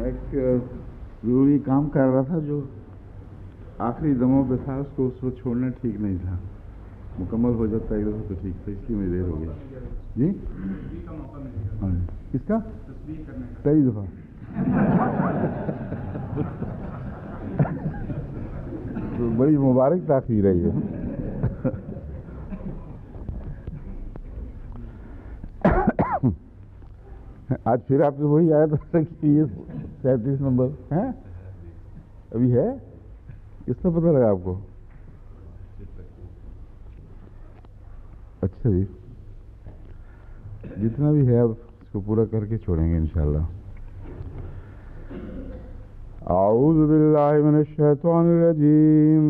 ایک ضروری کام کر رہا تھا جو آخری دموں پہ تھا، اس کو اس وقت چھوڑنا ٹھیک نہیں تھا. مکمل ہو جاتا ہے تو ٹھیک تھا، اس لیے میں دیر ہو گئی. جی کس کا پہلی دفعہ تو بڑی مبارک تاخیر ہے یہ. آج پھر آپ سے وہی آیا تھا کہ یہ 37 نمبر ہے ابھی ہے. کس کا پتہ لگا آپ کو؟ اچھا جی، جتنا بھی ہے اب اس کو پورا کر کے چھوڑیں گے انشاءاللہ. اعوذ باللہ من الشیطان الرجیم،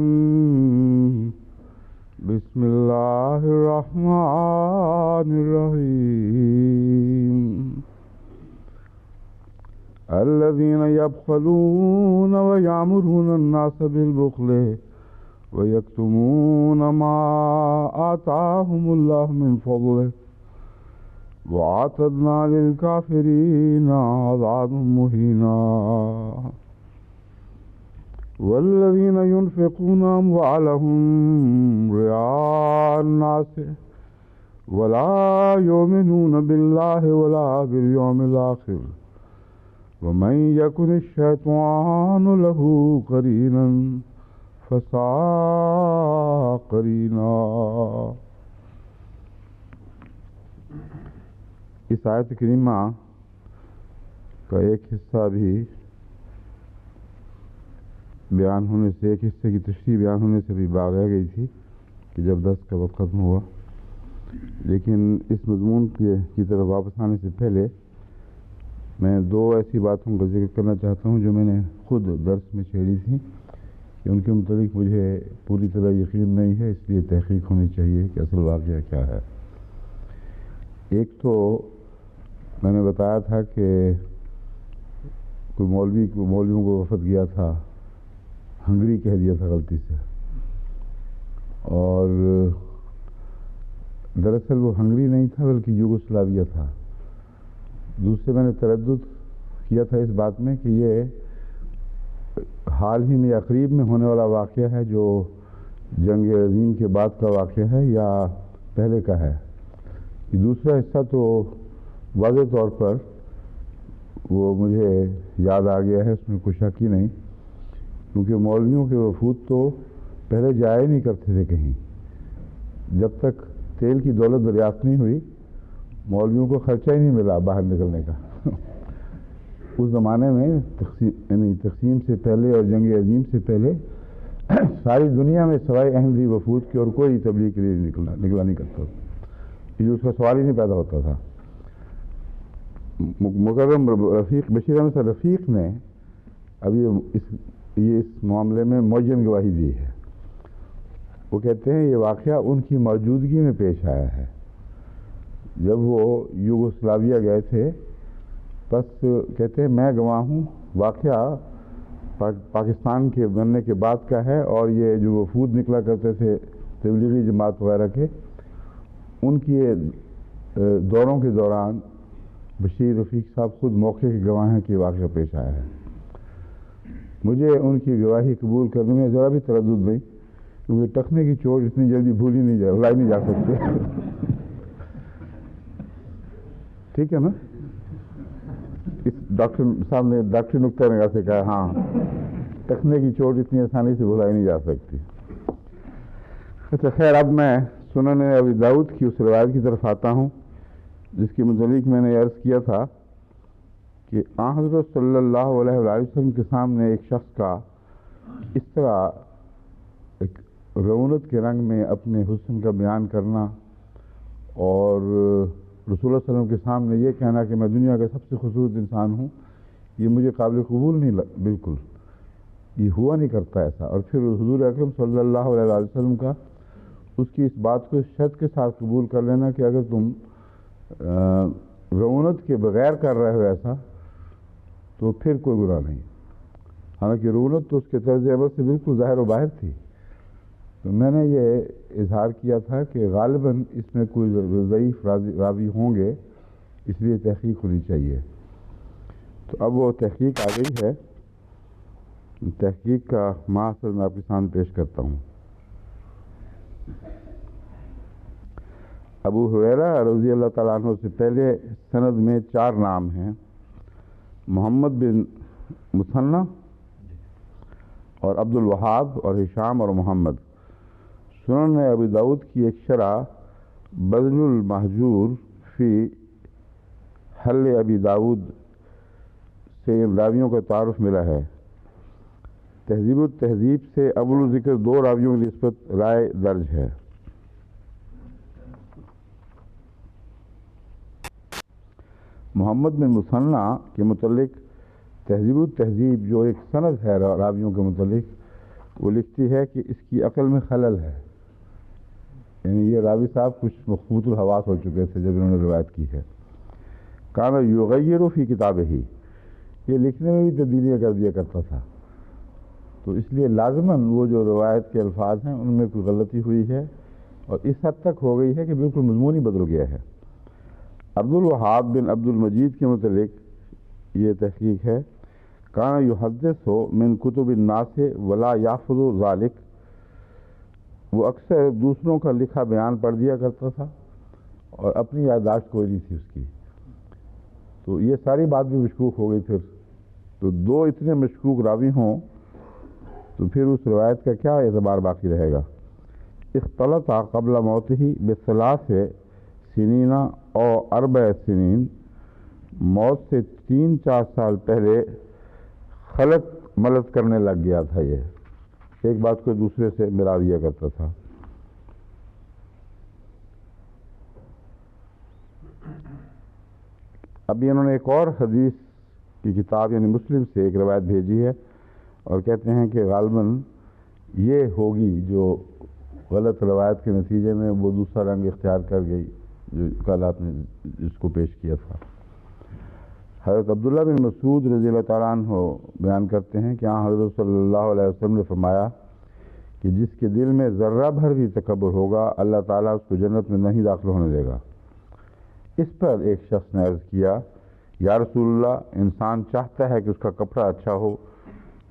بسم اللہ الرحمن الرحیم. الذین یبخلون ویأمرون الناس بالبخل وَيَكْتُمُونَ مَا آتَاهُمُ اللَّهُ مِنْ فَضْلِهِ وَأَعْتَدْنَا لِلْكَافِرِينَ عَذَابًا مُهِينًا. وَالَّذِينَ يُنْفِقُونَ أَمْوَالَهُمْ رِئَاءَ النَّاسِ وَلَا يُؤْمِنُونَ بِاللَّهِ وَلَا بِالْيَوْمِ الْآخِرِ وَمَنْ يَكُنِ الشَّيْطَانُ لَهُ قَرِينًا فَسَاءَ قَرِينًا. اس آیت کریمہ کا ایک حصہ بھی بیان ہونے سے، ایک حصے کی تشریح بیان ہونے سے بھی باقی رہ گئی تھی کہ جب درس کا وقت ختم ہوا. لیکن اس مضمون کی طرف واپس آنے سے پہلے میں دو ایسی باتوں کا ذکر کرنا چاہتا ہوں جو میں نے خود درس میں چھیڑی تھی کہ ان کے متعلق مجھے پوری طرح یقین نہیں ہے، اس لیے تحقیق ہونی چاہیے کہ اصل واقعہ کیا ہے. ایک تو میں نے بتایا تھا کہ کوئی مولویوں کو وفد گیا تھا، ہنگری کہہ دیا تھا غلطی سے، اور دراصل وہ ہنگری نہیں تھا بلکہ یوگوسلاویہ تھا. دوسرے میں نے تردد کیا تھا اس بات میں کہ یہ حال ہی میں یا قریب میں ہونے والا واقعہ ہے جو جنگ عظیم کے بعد کا واقعہ ہے یا پہلے کا ہے. دوسرا حصہ تو واضح طور پر وہ مجھے یاد آ گیا ہے، اس میں کوئی شک ہی نہیں، کیونکہ مولویوں کے وفود تو پہلے جایا نہیں کرتے تھے کہیں. جب تک تیل کی دولت دریافت نہیں ہوئی مولویوں کو خرچہ ہی نہیں ملا باہر نکلنے کا. اس زمانے میں تقسیم سے پہلے اور جنگ عظیم سے پہلے ساری دنیا میں سوائے احمدی وفود کی اور کوئی تبلیغ کے لیے نکلا نہیں کرتا، یہ اس کا سوال ہی نہیں پیدا ہوتا تھا. مکرم رفیق بشیر احمد صاحب رفیق نے اب یہ اس معاملے میں معین گواہی دی ہے. وہ کہتے ہیں یہ واقعہ ان کی موجودگی میں پیش آیا ہے جب وہ یوگوسلاویہ گئے تھے. بس کہتے ہیں میں گواہ ہوں، واقعہ پاکستان کے بننے کے بعد کا ہے، اور یہ جو وفود نکلا کرتے تھے تبلیغی جماعت وغیرہ کے، ان کی دوروں کے دوران بشیر رفیق صاحب خود موقع کے گواہ ہیں کہ واقعہ پیش آیا ہے. مجھے ان کی گواہی قبول کرنے میں ذرا بھی تردد نہیں، کیونکہ ٹخنے کی چوٹ اتنی جلدی بھولی نہیں جا سکتی. ٹھیک ہے نا؟ اس ڈاکٹر صاحب نے ڈاکٹری نقطۂ نگاہ سے کہا ہاں، ٹخنے کی چوٹ اتنی آسانی سے بھلائی نہیں جا سکتی. اچھا خیر، اب میں سنن ابی داؤد کی اس روایت کی طرف آتا ہوں جس کے متعلق میں نے عرض کیا تھا کہ آن حضرت صلی اللہ علیہ وسلم کے سامنے ایک شخص کا اس طرح ایک رعونت کے رنگ میں اپنے حسن کا بیان کرنا اور رسول اللہ صلی اللہ علیہ وسلم کے سامنے یہ کہنا کہ میں دنیا کا سب سے خوبصورت انسان ہوں، یہ مجھے قابل قبول نہیں، بالکل یہ ہوا نہیں کرتا ایسا. اور پھر حضور اکرم صلی اللہ علیہ وسلم کا اس کی اس بات کو اس شرط کے ساتھ قبول کر لینا کہ اگر تم رعونت کے بغیر کر رہے ہو ایسا تو پھر کوئی گناہ نہیں. حالانکہ رعونت تو اس کے طرز عمل سے بالکل ظاہر و باہر تھی. تو میں نے یہ اظہار کیا تھا کہ غالباً اس میں کوئی ضعیف راوی ہوں گے، اس لیے تحقیق ہونی چاہیے. تو اب وہ تحقیق آ گئی ہے، تحقیق کا ماخذ میں آپ کے سامنے پیش کرتا ہوں۔ ابو ہریرہ رضی اللہ تعالیٰ عنہ سے پہلے سند میں 4 نام ہیں، محمد بن مثنى اور عبد الوہاب اور ہشام اور محمد۔ سنن ابی داؤد کی ایک شرح بذل المہجور فی حل ابی داؤد سے ان راویوں کا تعارف ملا ہے۔ تہذیب التہذیب سے اول ذکر 2 راویوں کی نسبت رائے درج ہے۔ محمد بن مثنى کے متعلق تہذیب التہذیب جو ایک سند ہے راویوں کے متعلق، وہ لکھتی ہے کہ اس کی عقل میں خلل ہے، یعنی یہ راوی صاحب کچھ مخبوط الحواس ہو چکے تھے جب انہوں نے روایت کی ہے۔ کانا یغیر فی کتابہ، یہ لکھنے میں بھی تبدیلیاں کر دیا کرتا تھا، تو اس لیے لازماً وہ جو روایت کے الفاظ ہیں ان میں کوئی غلطی ہوئی ہے، اور اس حد تک ہو گئی ہے کہ بالکل مضمون ہی بدل گیا ہے۔ عبد الوہاب بن عبد المجید کے متعلق یہ تحقیق ہے، کانا یحدث من کتب الناس ولا یحفظ ذلک، وہ اکثر دوسروں کا لکھا بیان پڑھ دیا کرتا تھا اور اپنی یادداشت کوئی نہیں تھی اس کی، تو یہ ساری بات بھی مشکوک ہو گئی۔ پھر تو 2 اتنے مشکوک راوی ہوں تو پھر اس روایت کا کیا اعتبار باقی رہے گا؟ اختلط قبل موتہ بثلاث سنین او 4 سنین، موت سے 3-4 سال پہلے خلط ملط کرنے لگ گیا تھا، یہ ایک بات کو دوسرے سے ملا دیا کرتا تھا۔ ابھی انہوں نے ایک اور حدیث کی کتاب یعنی مسلم سے ایک روایت بھیجی ہے، اور کہتے ہیں کہ غالباً یہ ہوگی جو غلط روایت کے نتیجے میں وہ دوسرا رنگ اختیار کر گئی جو کل آپ نے اس کو پیش کیا تھا۔ حضرت عبداللہ بن مسعود رضی اللہ تعالیٰ عنہ بیان کرتے ہیں کہ حضرت صلی اللہ علیہ وسلم نے فرمایا کہ جس کے دل میں ذرہ بھر بھی تکبر ہوگا اللہ تعالیٰ اس کو جنت میں نہیں داخل ہونے دے گا۔ اس پر ایک شخص نے عرض کیا، یا رسول اللہ، انسان چاہتا ہے کہ اس کا کپڑا اچھا ہو،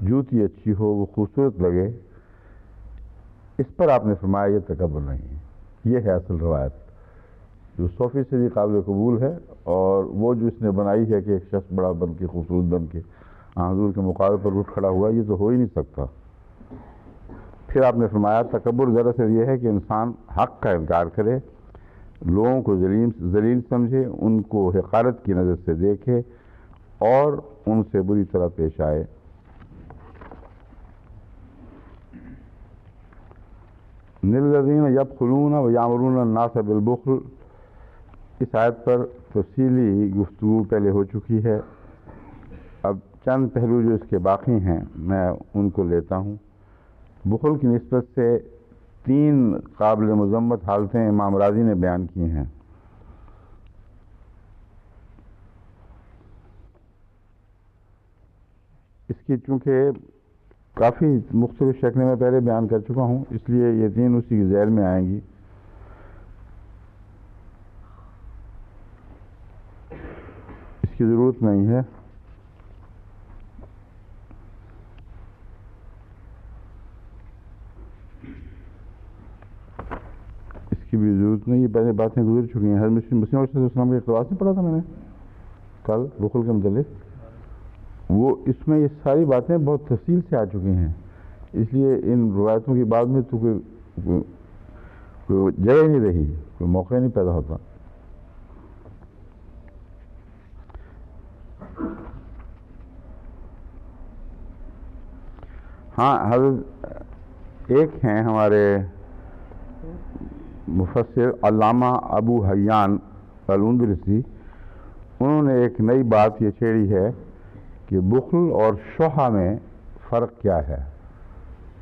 جوتی اچھی ہو، وہ خوبصورت لگے، اس پر آپ نے فرمایا یہ تکبر نہیں، یہ ہے اصل روایت جو 100% قابل قبول ہے، اور وہ جو اس نے بنائی ہے کہ ایک شخص بڑا بن کے خوبصورت بن کے حضور کے مقابلے پر اٹھ کھڑا ہوا، یہ تو ہو ہی نہیں سکتا۔ پھر آپ نے فرمایا تکبر دراصل یہ ہے کہ انسان حق کا انکار کرے، لوگوں کو ذلیل سمجھے، ان کو حقارت کی نظر سے دیکھے اور ان سے بری طرح پیش آئے۔ الذین یبخلون ویامرون الناس بالبخل، اس آیت پر تفصیلی گفتگو پہلے ہو چکی ہے، اب چند پہلو جو اس کے باقی ہیں میں ان کو لیتا ہوں۔ بخل کی نسبت سے 3 قابل مذمت حالتیں امام راضی نے بیان کی ہیں۔ اس کی چونکہ کافی مختلف شکلیں میں پہلے بیان کر چکا ہوں، اس لیے یہ 3 اسی کی ذیل میں آئیں گی۔ اس کی ضرورت نہیں ہے، اس کی بھی ضرورت نہیں، یہ پہلے باتیں گزر چکی ہیں۔ حضرت مسلم علیہ السلام کے اقتباس نہیں پڑھا تھا میں نے کل بخل کے متعلق، وہ اس میں یہ ساری باتیں بہت تفصیل سے آ چکی ہیں، اس لیے ان روایتوں کی بعد میں تو کوئی جگہ نہیں رہی، کوئی موقع نہیں پیدا ہوتا۔ ہاں، حضرت ایک ہیں ہمارے مفسر علامہ ابو حیان الاندلسی، انہوں نے ایک نئی بات یہ چھیڑی ہے کہ بخل اور شحہ میں فرق کیا ہے،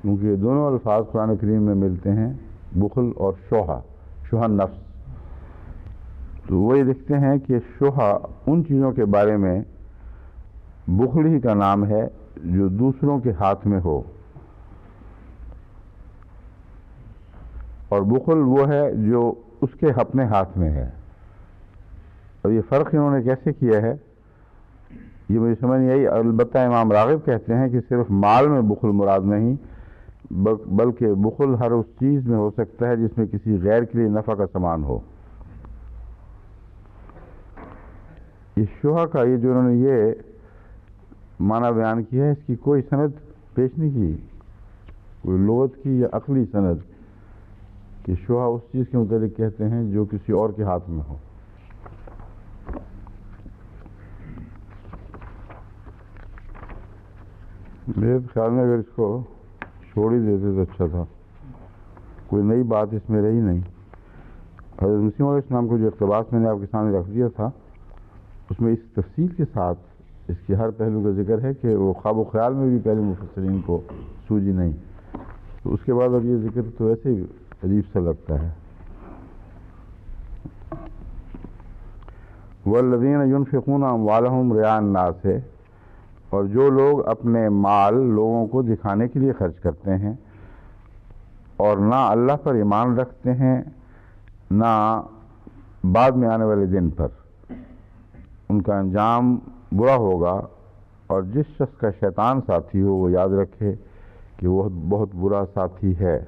کیونکہ یہ دونوں الفاظ قرآن کریم میں ملتے ہیں، بخل اور شحہ نفس۔ تو وہ یہ لکھتے ہیں کہ شحہ ان چیزوں کے بارے میں بخل ہی کا نام ہے جو دوسروں کے ہاتھ میں ہو، اور بخل وہ ہے جو اس کے اپنے ہاتھ میں ہے۔ اور یہ فرق انہوں نے کیسے کیا ہے یہ مجھے سمجھ نہیں آئی۔ البتہ امام راغب کہتے ہیں کہ صرف مال میں بخل مراد نہیں، بلکہ بخل ہر اس چیز میں ہو سکتا ہے جس میں کسی غیر کے لیے نفع کا سامان ہو۔ اس شبہ کا یہ جو انہوں نے یہ معنی بیان کیا ہے، اس کی کوئی سند پیش نہیں کی، کوئی لغت کی یا عقلی سند، کہ شبہ اس چیز کے متعلق کہتے ہیں جو کسی اور کے ہاتھ میں ہو۔ میرے خیال میں اگر اس کو چھوڑ ہی دیتے تو اچھا تھا، کوئی نئی بات اس میں رہی نہیں۔ حضرت مسیح علیہ السلام کو جو اقتباس میں نے آپ کے سامنے رکھ دیا تھا، اس میں اس تفصیل کے ساتھ اس کے ہر پہلو کا ذکر ہے کہ وہ خواب و خیال میں بھی پہلے مفسرین کو سوجی نہیں، تو اس کے بعد اب یہ ذکر تو ایسے ہی عجیب سا لگتا ہے۔ والذین ينفقون اموالهم رئاء الناس ہے، اور جو لوگ اپنے مال لوگوں کو دکھانے کے لیے خرچ کرتے ہیں اور نہ اللہ پر ایمان رکھتے ہیں نہ بعد میں آنے والے دن پر، ان کا انجام برا ہوگا۔ اور جس شخص کا شیطان ساتھی ہو وہ یاد رکھے کہ وہ بہت برا ساتھی ہے۔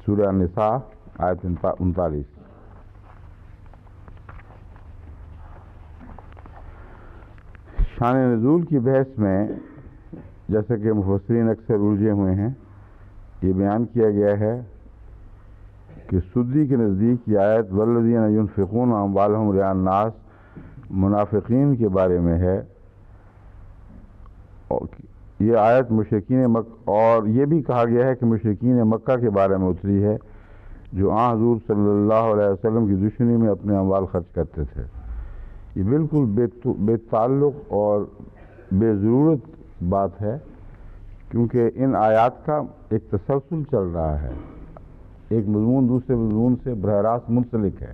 سورہ النساء آیت 39۔ شان نزول کی بحث میں جیسا کہ مفسرین اکثر الجھے ہوئے ہیں، یہ بیان کیا گیا ہے کہ سدی کے نزدیک یہ آیت والذین ينفقون اموالهم رئاء الناس منافقین کے بارے میں ہے، یہ آیت مشرکین مکہ، اور یہ بھی کہا گیا ہے کہ مشرکین مکہ کے بارے میں اتری ہے جو حضور صلی اللہ علیہ وسلم کی دشمنی میں اپنے اموال خرچ کرتے تھے۔ یہ بالکل بے تعلق اور بے ضرورت بات ہے، کیونکہ ان آیات کا ایک تسلسل چل رہا ہے، ایک مضمون دوسرے مضمون سے براہ راست منسلک ہے،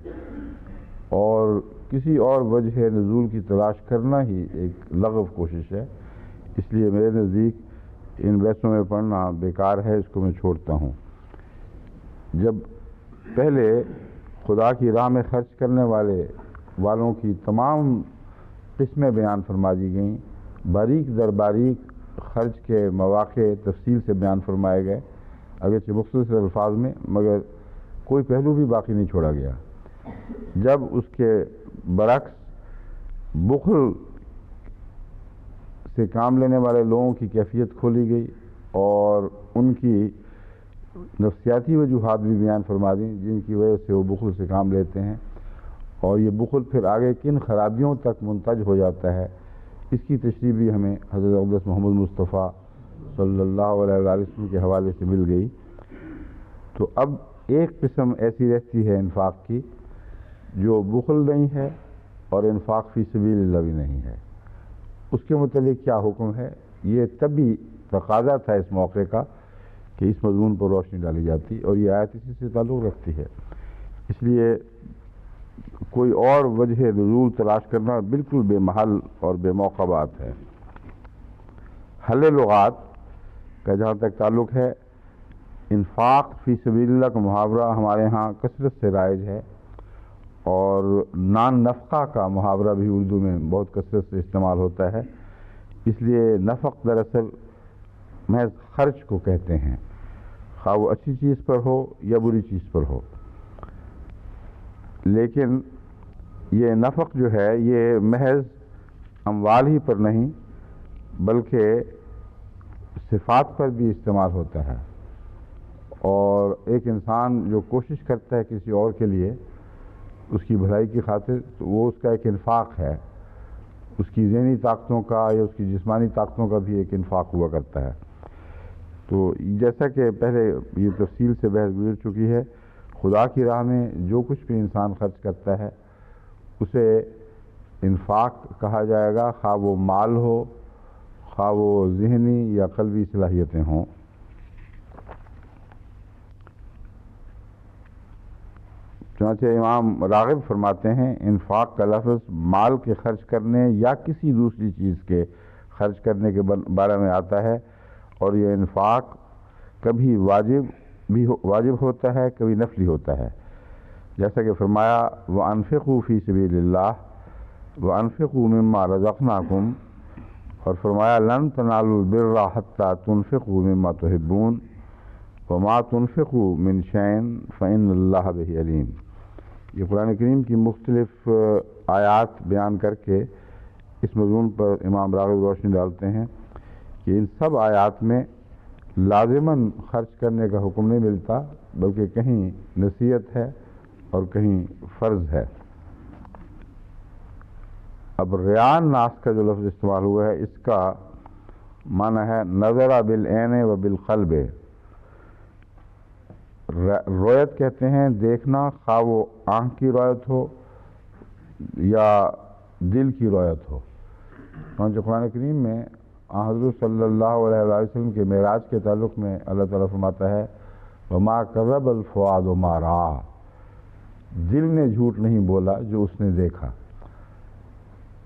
اور کسی اور وجہ نزول کی تلاش کرنا ہی ایک لغو کوشش ہے۔ اس لیے میرے نزدیک ان بحثوں میں پڑھنا بیکار ہے، اس کو میں چھوڑتا ہوں۔ جب پہلے خدا کی راہ میں خرچ کرنے والوں کی تمام قسمیں بیان فرما دی گئیں، باریک در باریک خرچ کے مواقع تفصیل سے بیان فرمائے گئے، اگرچہ مختصر الفاظ میں، مگر کوئی پہلو بھی باقی نہیں چھوڑا گیا۔ جب اس کے برعکس بخل سے کام لینے والے لوگوں کی کیفیت کھولی گئی اور ان کی نفسیاتی وجوہات بھی بیان فرما دیں جن کی وجہ سے وہ بخل سے کام لیتے ہیں، اور یہ بخل پھر آگے کن خرابیوں تک منتج ہو جاتا ہے، اس کی تشریح بھی ہمیں حضرت اقدس محمد مصطفیٰ صلی اللہ علیہ وسلم کے حوالے سے مل گئی۔ تو اب ایک قسم ایسی رہتی ہے انفاق کی جو بخل نہیں ہے اور انفاق فی سبیل اللہ بھی نہیں ہے، اس کے متعلق کیا حکم ہے؟ یہ طبی تقاضا تھا اس موقع کا کہ اس مضمون پر روشنی ڈالی جاتی، اور یہ آیت اسی سے تعلق رکھتی ہے۔ اس لیے کوئی اور وجہ نزول تلاش کرنا بالکل بے محل اور بے موقع بات ہے۔ حل لغات کا جہاں تک تعلق ہے، انفاق فی سبیل اللہ کا محاورہ ہمارے ہاں کثرت سے رائج ہے، اور نان نفقہ کا محاورہ بھی اردو میں بہت کثرت سے استعمال ہوتا ہے۔ اس لیے نفق دراصل محض خرچ کو کہتے ہیں، خواہ وہ اچھی چیز پر ہو یا بری چیز پر ہو۔ لیکن یہ نفق جو ہے یہ محض اموال ہی پر نہیں بلکہ صفات پر بھی استعمال ہوتا ہے، اور ایک انسان جو کوشش کرتا ہے کسی اور کے لیے اس کی بھلائی کی خاطر، تو وہ اس کا ایک انفاق ہے، اس کی ذہنی طاقتوں کا یا اس کی جسمانی طاقتوں کا بھی ایک انفاق ہوا کرتا ہے۔ تو جیسا کہ پہلے یہ تفصیل سے بحث گزر چکی ہے، خدا کی راہ میں جو کچھ بھی انسان خرچ کرتا ہے اسے انفاق کہا جائے گا، خواہ وہ مال ہو، خواہ وہ ذہنی یا قلبی صلاحیتیں ہوں۔ چنانچہ امام راغب فرماتے ہیں، انفاق کا لفظ مال کے خرچ کرنے یا کسی دوسری چیز کے خرچ کرنے کے بارے میں آتا ہے، اور یہ انفاق کبھی واجب ہوتا ہے، کبھی نفلی ہوتا ہے، جیسا کہ فرمایا وَأَنفِقُوا فِي سَبِيلِ اللَّهِ، وَأَنفِقُوا مِمَّا رَزَقْنَاكُمْ، اور فرمایا لَن تَنَالُوا الْبِرَّ حَتَّى تُنفِقُوا مِمَّا تُحِبُّونَ وَمَا تُنفِقُوا مِنْ شَيْءٍ فَإِنَّ اللَّهَ بِهِ عَلِيمٌ۔ یہ قرآن کریم کی مختلف آیات بیان کر کے اس مضمون پر امام راغب روشنی ڈالتے ہیں کہ ان سب آیات میں لازماً خرچ کرنے کا حکم نہیں ملتا، بلکہ کہیں نصیحت ہے اور کہیں فرض ہے۔ اب ریاء الناس کا جو لفظ استعمال ہوا ہے، اس کا معنی ہے نظر بالعین و بالقلب۔ رویت کہتے ہیں دیکھنا، خواہ وہ آنکھ کی رویت ہو یا دل کی رویت ہو۔ چنانچہ قرآن کریم میں حضرت صلی اللہ علیہ وسلم کے معراج کے تعلق میں اللہ تعالیٰ فرماتا ہے وَمَا كَذَبَ الْفُؤَادُ مَا رَأَىٰ، دل نے جھوٹ نہیں بولا جو اس نے دیکھا۔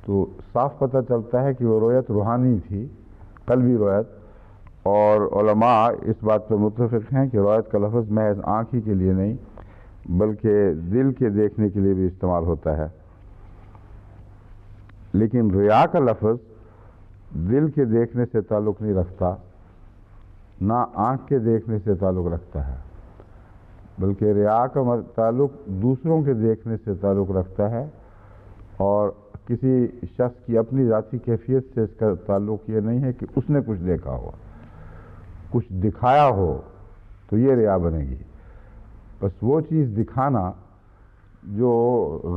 تو صاف پتہ چلتا ہے کہ وہ رویت روحانی تھی، قلبی رویت، اور علماء اس بات پر متفق ہیں کہ رویت کا لفظ محض آنکھ ہی کے لیے نہیں بلکہ دل کے دیکھنے کے لیے بھی استعمال ہوتا ہے۔ لیکن ریاء کا لفظ دل کے دیکھنے سے تعلق نہیں رکھتا، نہ آنکھ کے دیکھنے سے تعلق رکھتا ہے، بلکہ ریاء کا تعلق دوسروں کے دیکھنے سے تعلق رکھتا ہے، اور کسی شخص کی اپنی ذاتی کیفیت سے اس کا تعلق یہ نہیں ہے کہ اس نے کچھ دیکھا ہو، کچھ دکھایا ہو تو یہ ریاء بنے گی۔ بس وہ چیز دکھانا جو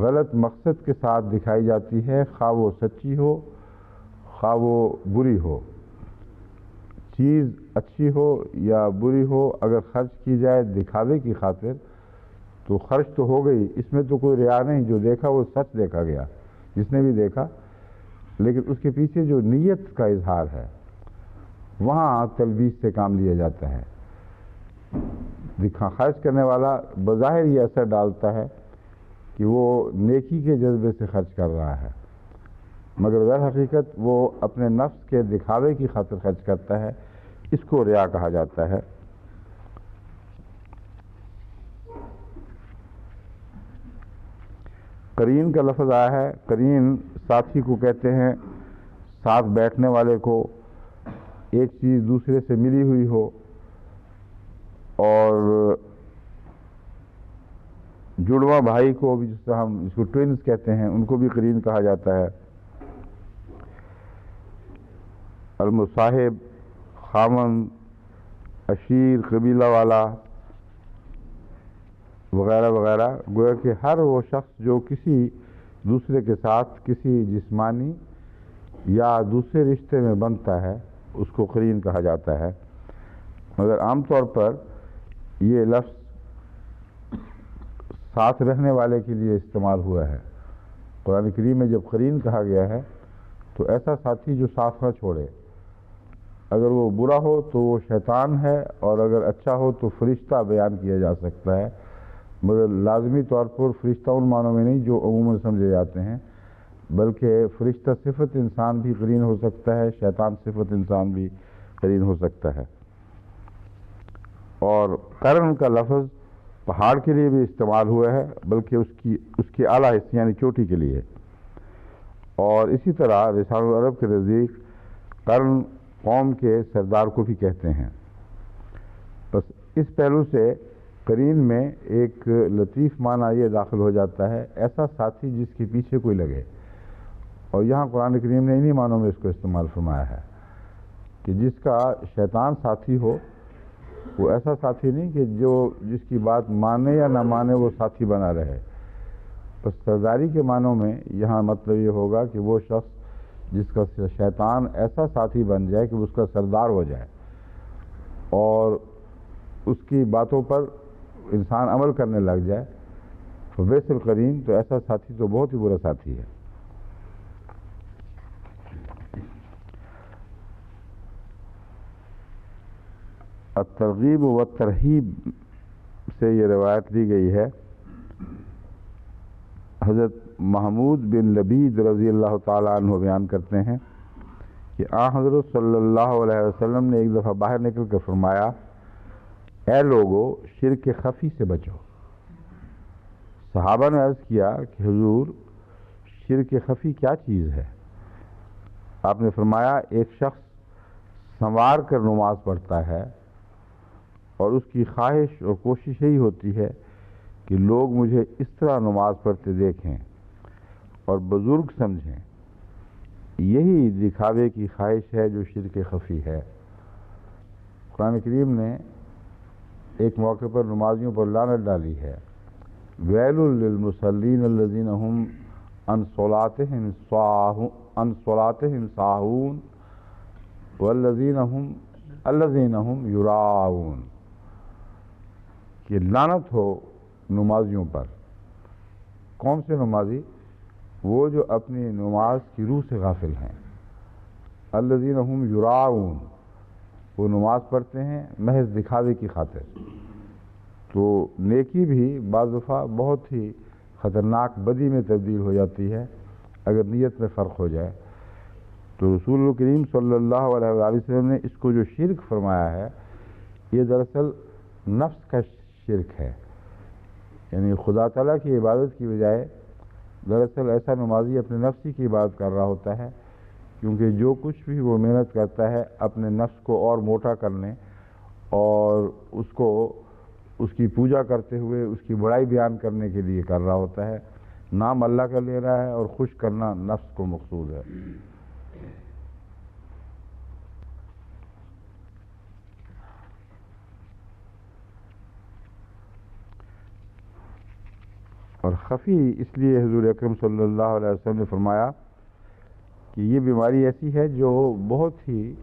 غلط مقصد کے ساتھ دکھائی جاتی ہے، خواہ وہ سچی ہو خواہ وہ بری ہو، چیز اچھی ہو یا بری ہو، اگر خرچ کی جائے دکھاوے کی خاطر تو خرچ تو ہو گئی، اس میں تو کوئی ریاء نہیں، جو دیکھا وہ سچ دیکھا گیا جس نے بھی دیکھا، لیکن اس کے پیچھے جو نیت کا اظہار ہے وہاں تلبیس سے کام لیا جاتا ہے۔ خرچ کرنے والا بظاہر یہ اثر ڈالتا ہے کہ وہ نیکی کے جذبے سے خرچ کر رہا ہے، مگر در حقیقت وہ اپنے نفس کے دکھاوے کی خاطر خرچ کرتا ہے، اس کو ریاء کہا جاتا ہے۔ قرین کا لفظ آیا ہے، قرین ساتھی کو کہتے ہیں، ساتھ بیٹھنے والے کو، ایک چیز دوسرے سے ملی ہوئی ہو، اور جڑواں بھائی کو بھی جس طرح ہم اس کو ٹوئنز کہتے ہیں، ان کو بھی قرین کہا جاتا ہے۔ المصاحب، خامند، عشیر، قبیلہ والا وغیرہ وغیرہ، گویا کہ ہر وہ شخص جو کسی دوسرے کے ساتھ کسی جسمانی یا دوسرے رشتے میں بنتا ہے اس کو قرین کہا جاتا ہے، مگر عام طور پر یہ لفظ ساتھ رہنے والے کے لیے استعمال ہوا ہے۔ قرآن کریم میں جب قرین کہا گیا ہے تو ایسا ساتھی جو ساتھ نہ چھوڑے، اگر وہ برا ہو تو وہ شیطان ہے، اور اگر اچھا ہو تو فرشتہ بیان کیا جا سکتا ہے، مگر لازمی طور پر فرشتہ ان معنوں میں نہیں جو عموماً سمجھے جاتے ہیں، بلکہ فرشتہ صفت انسان بھی قرین ہو سکتا ہے، شیطان صفت انسان بھی قرین ہو سکتا ہے۔ اور قرن کا لفظ پہاڑ کے لیے بھی استعمال ہوا ہے، بلکہ اس کی اعلیٰ حصے یعنی چوٹی کے لیے، اور اسی طرح لسان العرب کے نزدیک قرن قوم کے سردار کو بھی کہتے ہیں۔ بس اس پہلو سے قرین میں ایک لطیف معنی یہ داخل ہو جاتا ہے، ایسا ساتھی جس کے پیچھے کوئی لگے، اور یہاں قرآن کریم نے انہی معنوں میں اس کو استعمال فرمایا ہے کہ جس کا شیطان ساتھی ہو، وہ ایسا ساتھی نہیں کہ جس کی بات مانے یا نہ مانے وہ ساتھی بنا رہے۔ بس سرداری کے معنوں میں یہاں مطلب یہ ہوگا کہ وہ شخص جس کا شیطان ایسا ساتھی بن جائے کہ اس کا سردار ہو جائے، اور اس کی باتوں پر انسان عمل کرنے لگ جائے، فبئس القرین، تو ایسا ساتھی تو بہت ہی برا ساتھی ہے۔ الترغیب و ترہیب سے یہ روایت لی گئی ہے، حضرت محمود بن لبید رضی اللہ تعالیٰ عنہ بیان کرتے ہیں کہ حضرت صلی اللہ علیہ وسلم نے ایک دفعہ باہر نکل کر فرمایا، اے لوگو شرک خفی سے بچو۔ صحابہ نے عرض کیا کہ حضور شرک خفی کیا چیز ہے؟ آپ نے فرمایا ایک شخص سنوار کر نماز پڑھتا ہے اور اس کی خواہش اور کوشش یہی ہوتی ہے کہ لوگ مجھے اس طرح نماز پڑھتے دیکھیں اور بزرگ سمجھیں. یہی دکھاوے کی خواہش ہے جو شرک خفی ہے. قرآن کریم نے ایک موقع پر نمازیوں پر لعنت ڈالی ہے. ویل للمصلین الذین هم عن صلاتهم ساہون والذین هم یراؤون. کہ لعنت ہو نمازیوں پر. کون سے نمازی؟ وہ جو اپنی نماز کی روح سے غافل ہیں. الذین هم یراؤون، وہ نماز پڑھتے ہیں محض دکھاوے کی خاطر. تو نیکی بھی بعض دفعہ بہت ہی خطرناک بدی میں تبدیل ہو جاتی ہے اگر نیت میں فرق ہو جائے. تو رسول کریم صلی اللہ علیہ وآلہ وسلم نے اس کو جو شرک فرمایا ہے یہ دراصل نفس کا شرک ہے. یعنی خدا تعالیٰ کی عبادت کی بجائے دراصل ایسا نمازی اپنے نفس کی عبادت کر رہا ہوتا ہے، کیونکہ جو کچھ بھی وہ محنت کرتا ہے اپنے نفس کو اور موٹا کرنے اور اس کی پوجا کرتے ہوئے اس کی بڑائی بیان کرنے کے لیے کر رہا ہوتا ہے. نام اللہ کا لے رہا ہے اور خوش کرنا نفس کو مقصود ہے. اور خفی اس لیے حضور اکرم صلی اللہ علیہ وسلم نے فرمایا کہ یہ بیماری ایسی ہے جو بہت ہی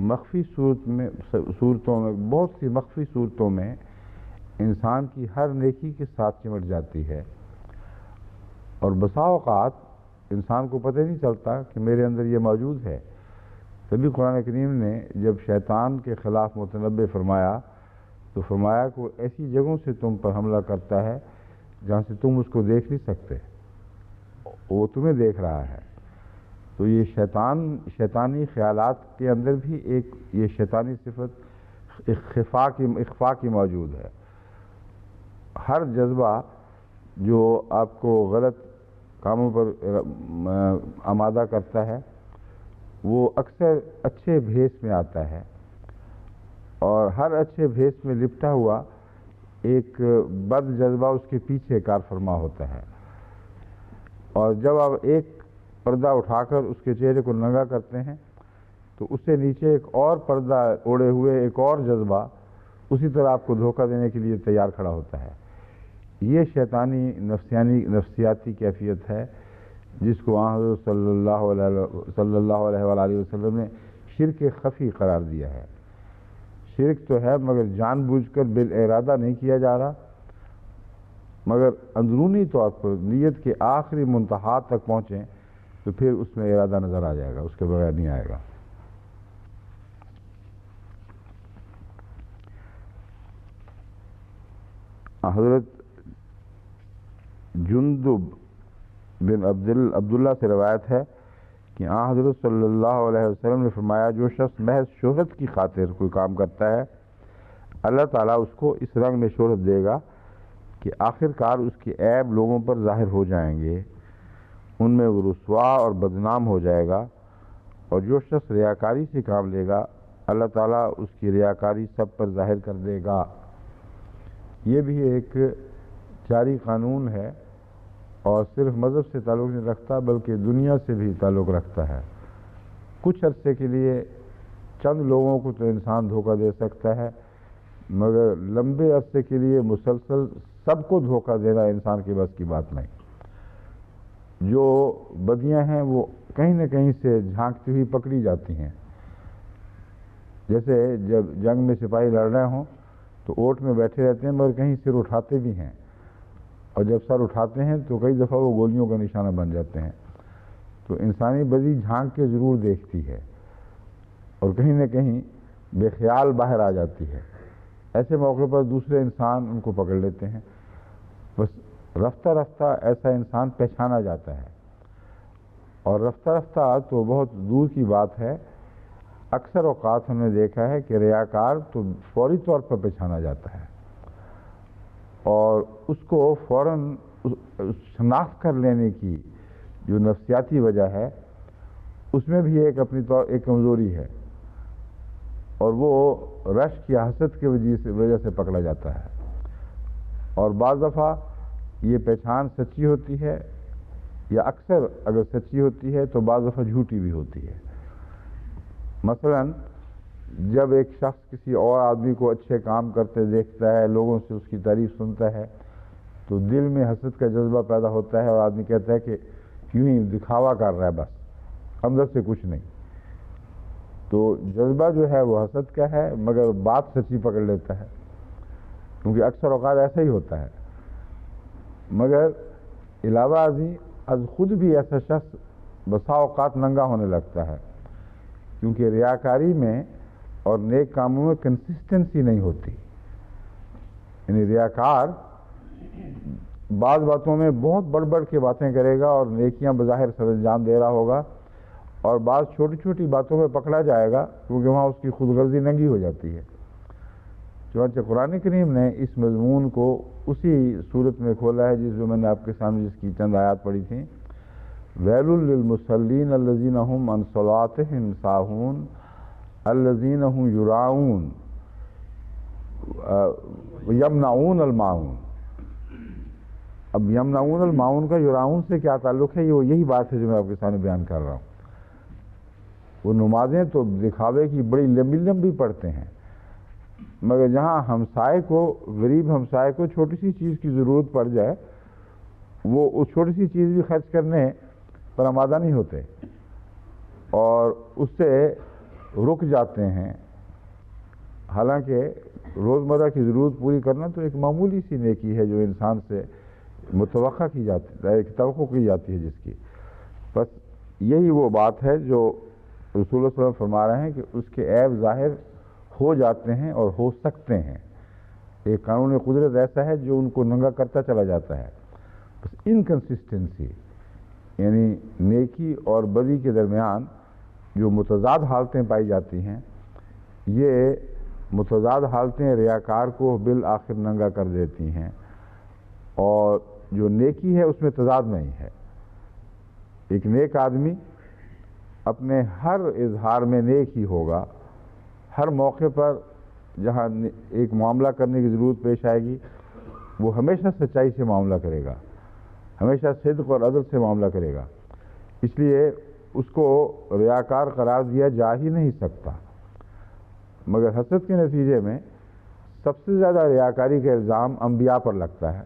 مخفی بہت سی مخفی صورتوں میں انسان کی ہر نیکی کے ساتھ چمٹ جاتی ہے. اور بسا اوقات انسان کو پتہ نہیں چلتا کہ میرے اندر یہ موجود ہے. تبھی قرآن کریم نے جب شیطان کے خلاف متنبع فرمایا تو فرمایا کہ وہ ایسی جگہوں سے تم پر حملہ کرتا ہے جہاں سے تم اس کو دیکھ نہیں سکتے، وہ تمہیں دیکھ رہا ہے. تو یہ شیطانی خیالات کے اندر بھی ایک یہ شیطانی صفت اخفاء کی موجود ہے. ہر جذبہ جو آپ کو غلط کاموں پر آمادہ کرتا ہے وہ اکثر اچھے بھیس میں آتا ہے، اور ہر اچھے بھیس میں لپٹا ہوا ایک بد جذبہ اس کے پیچھے کار فرما ہوتا ہے. اور جب آپ ایک پردہ اٹھا کر اس کے چہرے کو ننگا کرتے ہیں تو اس سے نیچے ایک اور پردہ اوڑھے ہوئے ایک اور جذبہ اسی طرح آپ کو دھوکہ دینے کے لیے تیار کھڑا ہوتا ہے. یہ شیطانی نفسیاتی کیفیت ہے جس کو حضرت صلی اللہ علیہ وآلہ وسلم نے شرک خفی قرار دیا ہے. شرک تو ہے مگر جان بوجھ کر بالارادہ نہیں کیا جا رہا، مگر اندرونی طور پر نیت کے آخری منتہا تک پہنچیں تو پھر اس میں ارادہ نظر آ جائے گا، اس کے بغیر نہیں آئے گا. حضرت جندب بن عبداللہ سے روایت ہے کہ حضرت صلی اللہ علیہ وسلم نے فرمایا جو شخص محض شہرت کی خاطر کوئی کام کرتا ہے اللہ تعالیٰ اس کو اس رنگ میں شہرت دے گا کہ آخر کار اس کے عیب لوگوں پر ظاہر ہو جائیں گے، ان میں وہ رسوا اور بدنام ہو جائے گا. اور جو شخص ریاکاری سے کام لے گا اللہ تعالیٰ اس کی ریاکاری سب پر ظاہر کر دے گا. یہ بھی ایک جاری قانون ہے اور صرف مذہب سے تعلق نہیں رکھتا بلکہ دنیا سے بھی تعلق رکھتا ہے. کچھ عرصے کے لیے چند لوگوں کو تو انسان دھوکہ دے سکتا ہے، مگر لمبے عرصے کے لیے مسلسل سب کو دھوکہ دینا انسان کے بس کی بات نہیں. جو بدیاں ہیں وہ کہیں نہ کہیں سے جھانکتی ہوئی پکڑی جاتی ہیں. جیسے جب جنگ میں سپاہی لڑ رہے ہوں تو اوٹ میں بیٹھے رہتے ہیں مگر کہیں سر اٹھاتے بھی ہیں، اور جب سر اٹھاتے ہیں تو کئی دفعہ وہ گولیوں کا نشانہ بن جاتے ہیں. تو انسانی بدی جھانک کے ضرور دیکھتی ہے اور کہیں نہ کہیں بے خیال باہر آ جاتی ہے. ایسے موقع پر دوسرے انسان ان کو پکڑ لیتے ہیں. بس رفتہ رفتہ ایسا انسان پہچانا جاتا ہے، اور رفتہ رفتہ تو بہت دور کی بات ہے. اکثر اوقات ہم نے دیکھا ہے کہ ریاکار تو فوری طور پر پہچانا جاتا ہے اور اس کو فوراً شناخت کر لینے کی جو نفسیاتی وجہ ہے اس میں بھی ایک کمزوری ہے، اور وہ رشک یا حسد کی وجہ سے پکڑا جاتا ہے، اور بعض دفعہ یہ پہچان سچی ہوتی ہے، یا اکثر اگر سچی ہوتی ہے تو بعض دفعہ جھوٹی بھی ہوتی ہے۔ مثلا جب ایک شخص کسی اور آدمی کو اچھے کام کرتے دیکھتا ہے، لوگوں سے اس کی تعریف سنتا ہے، تو دل میں حسد کا جذبہ پیدا ہوتا ہے، اور آدمی کہتا ہے کہ یوں ہی دکھاوا کر رہا ہے، بس اندر سے کچھ نہیں۔ تو جذبہ جو ہے وہ حسد کا ہے، مگر بات سچی پکڑ لیتا ہے، کیونکہ اکثر اوقات ایسا ہی ہوتا ہے۔ مگر علاوہ ازیں از خود بھی ایسا شخص بسا اوقات ننگا ہونے لگتا ہے، کیونکہ ریاکاری میں اور نیک کاموں میں کنسسٹنسی نہیں ہوتی۔ یعنی ریاکار بعض باتوں میں بہت بڑھ کے باتیں کرے گا اور نیکیاں بظاہر سر انجام دے رہا ہوگا، اور بعض چھوٹی چھوٹی باتوں میں پکڑا جائے گا، کیونکہ وہاں اس کی خود غرضی ننگی ہو جاتی ہے۔ چنانچہ قرآن کریم نے اس مضمون کو اسی صورت میں کھولا ہے جس میں نے آپ کے سامنے جس کی چند آیات پڑھی تھیں، ویل للمصلین الذین هم عن صلاتهم ساہون الذین هم یراؤون یمنعون الماعون۔ اب یمنعون الماعون کا یراؤون سے کیا تعلق ہے؟ یہ یہی بات ہے جو میں آپ کے سامنے بیان کر رہا ہوں۔ وہ نمازیں تو دکھاوے کی بڑی لمبی لمبی پڑھتے ہیں، مگر جہاں ہمسائے کو، غریب ہمسائے کو چھوٹی سی چیز کی ضرورت پڑ جائے، وہ اس چھوٹی سی چیز بھی خرچ کرنے پر آمادہ نہیں ہوتے، اور اس سے رک جاتے ہیں۔ حالانکہ روزمرہ کی ضرورت پوری کرنا تو ایک معمولی سی نیکی ہے جو انسان سے متوقع کی جاتی ہے، توقع کی جاتی ہے جس کی۔ بس یہی وہ بات ہے جو رسول اللہ صلی اللہ علیہ وسلم فرما رہے ہیں کہ اس کے عیب ظاہر ہو جاتے ہیں اور ہو سکتے ہیں۔ ایک قانون قدرت ایسا ہے جو ان کو ننگا کرتا چلا جاتا ہے۔ بس انکنسسٹنسی، یعنی نیکی اور بدی کے درمیان جو متضاد حالتیں پائی جاتی ہیں، یہ متضاد حالتیں ریاکار کو بالآخر ننگا کر دیتی ہیں، اور جو نیکی ہے اس میں تضاد نہیں ہے۔ ایک نیک آدمی اپنے ہر اظہار میں نیک ہی ہوگا، ہر موقع پر جہاں ایک معاملہ کرنے کی ضرورت پیش آئے گی وہ ہمیشہ سچائی سے معاملہ کرے گا، ہمیشہ صدق اور عدل سے معاملہ کرے گا، اس لیے اس کو ریاکار قرار دیا جا ہی نہیں سکتا۔ مگر حسد کے نتیجے میں سب سے زیادہ ریاکاری کا الزام انبیاء پر لگتا ہے،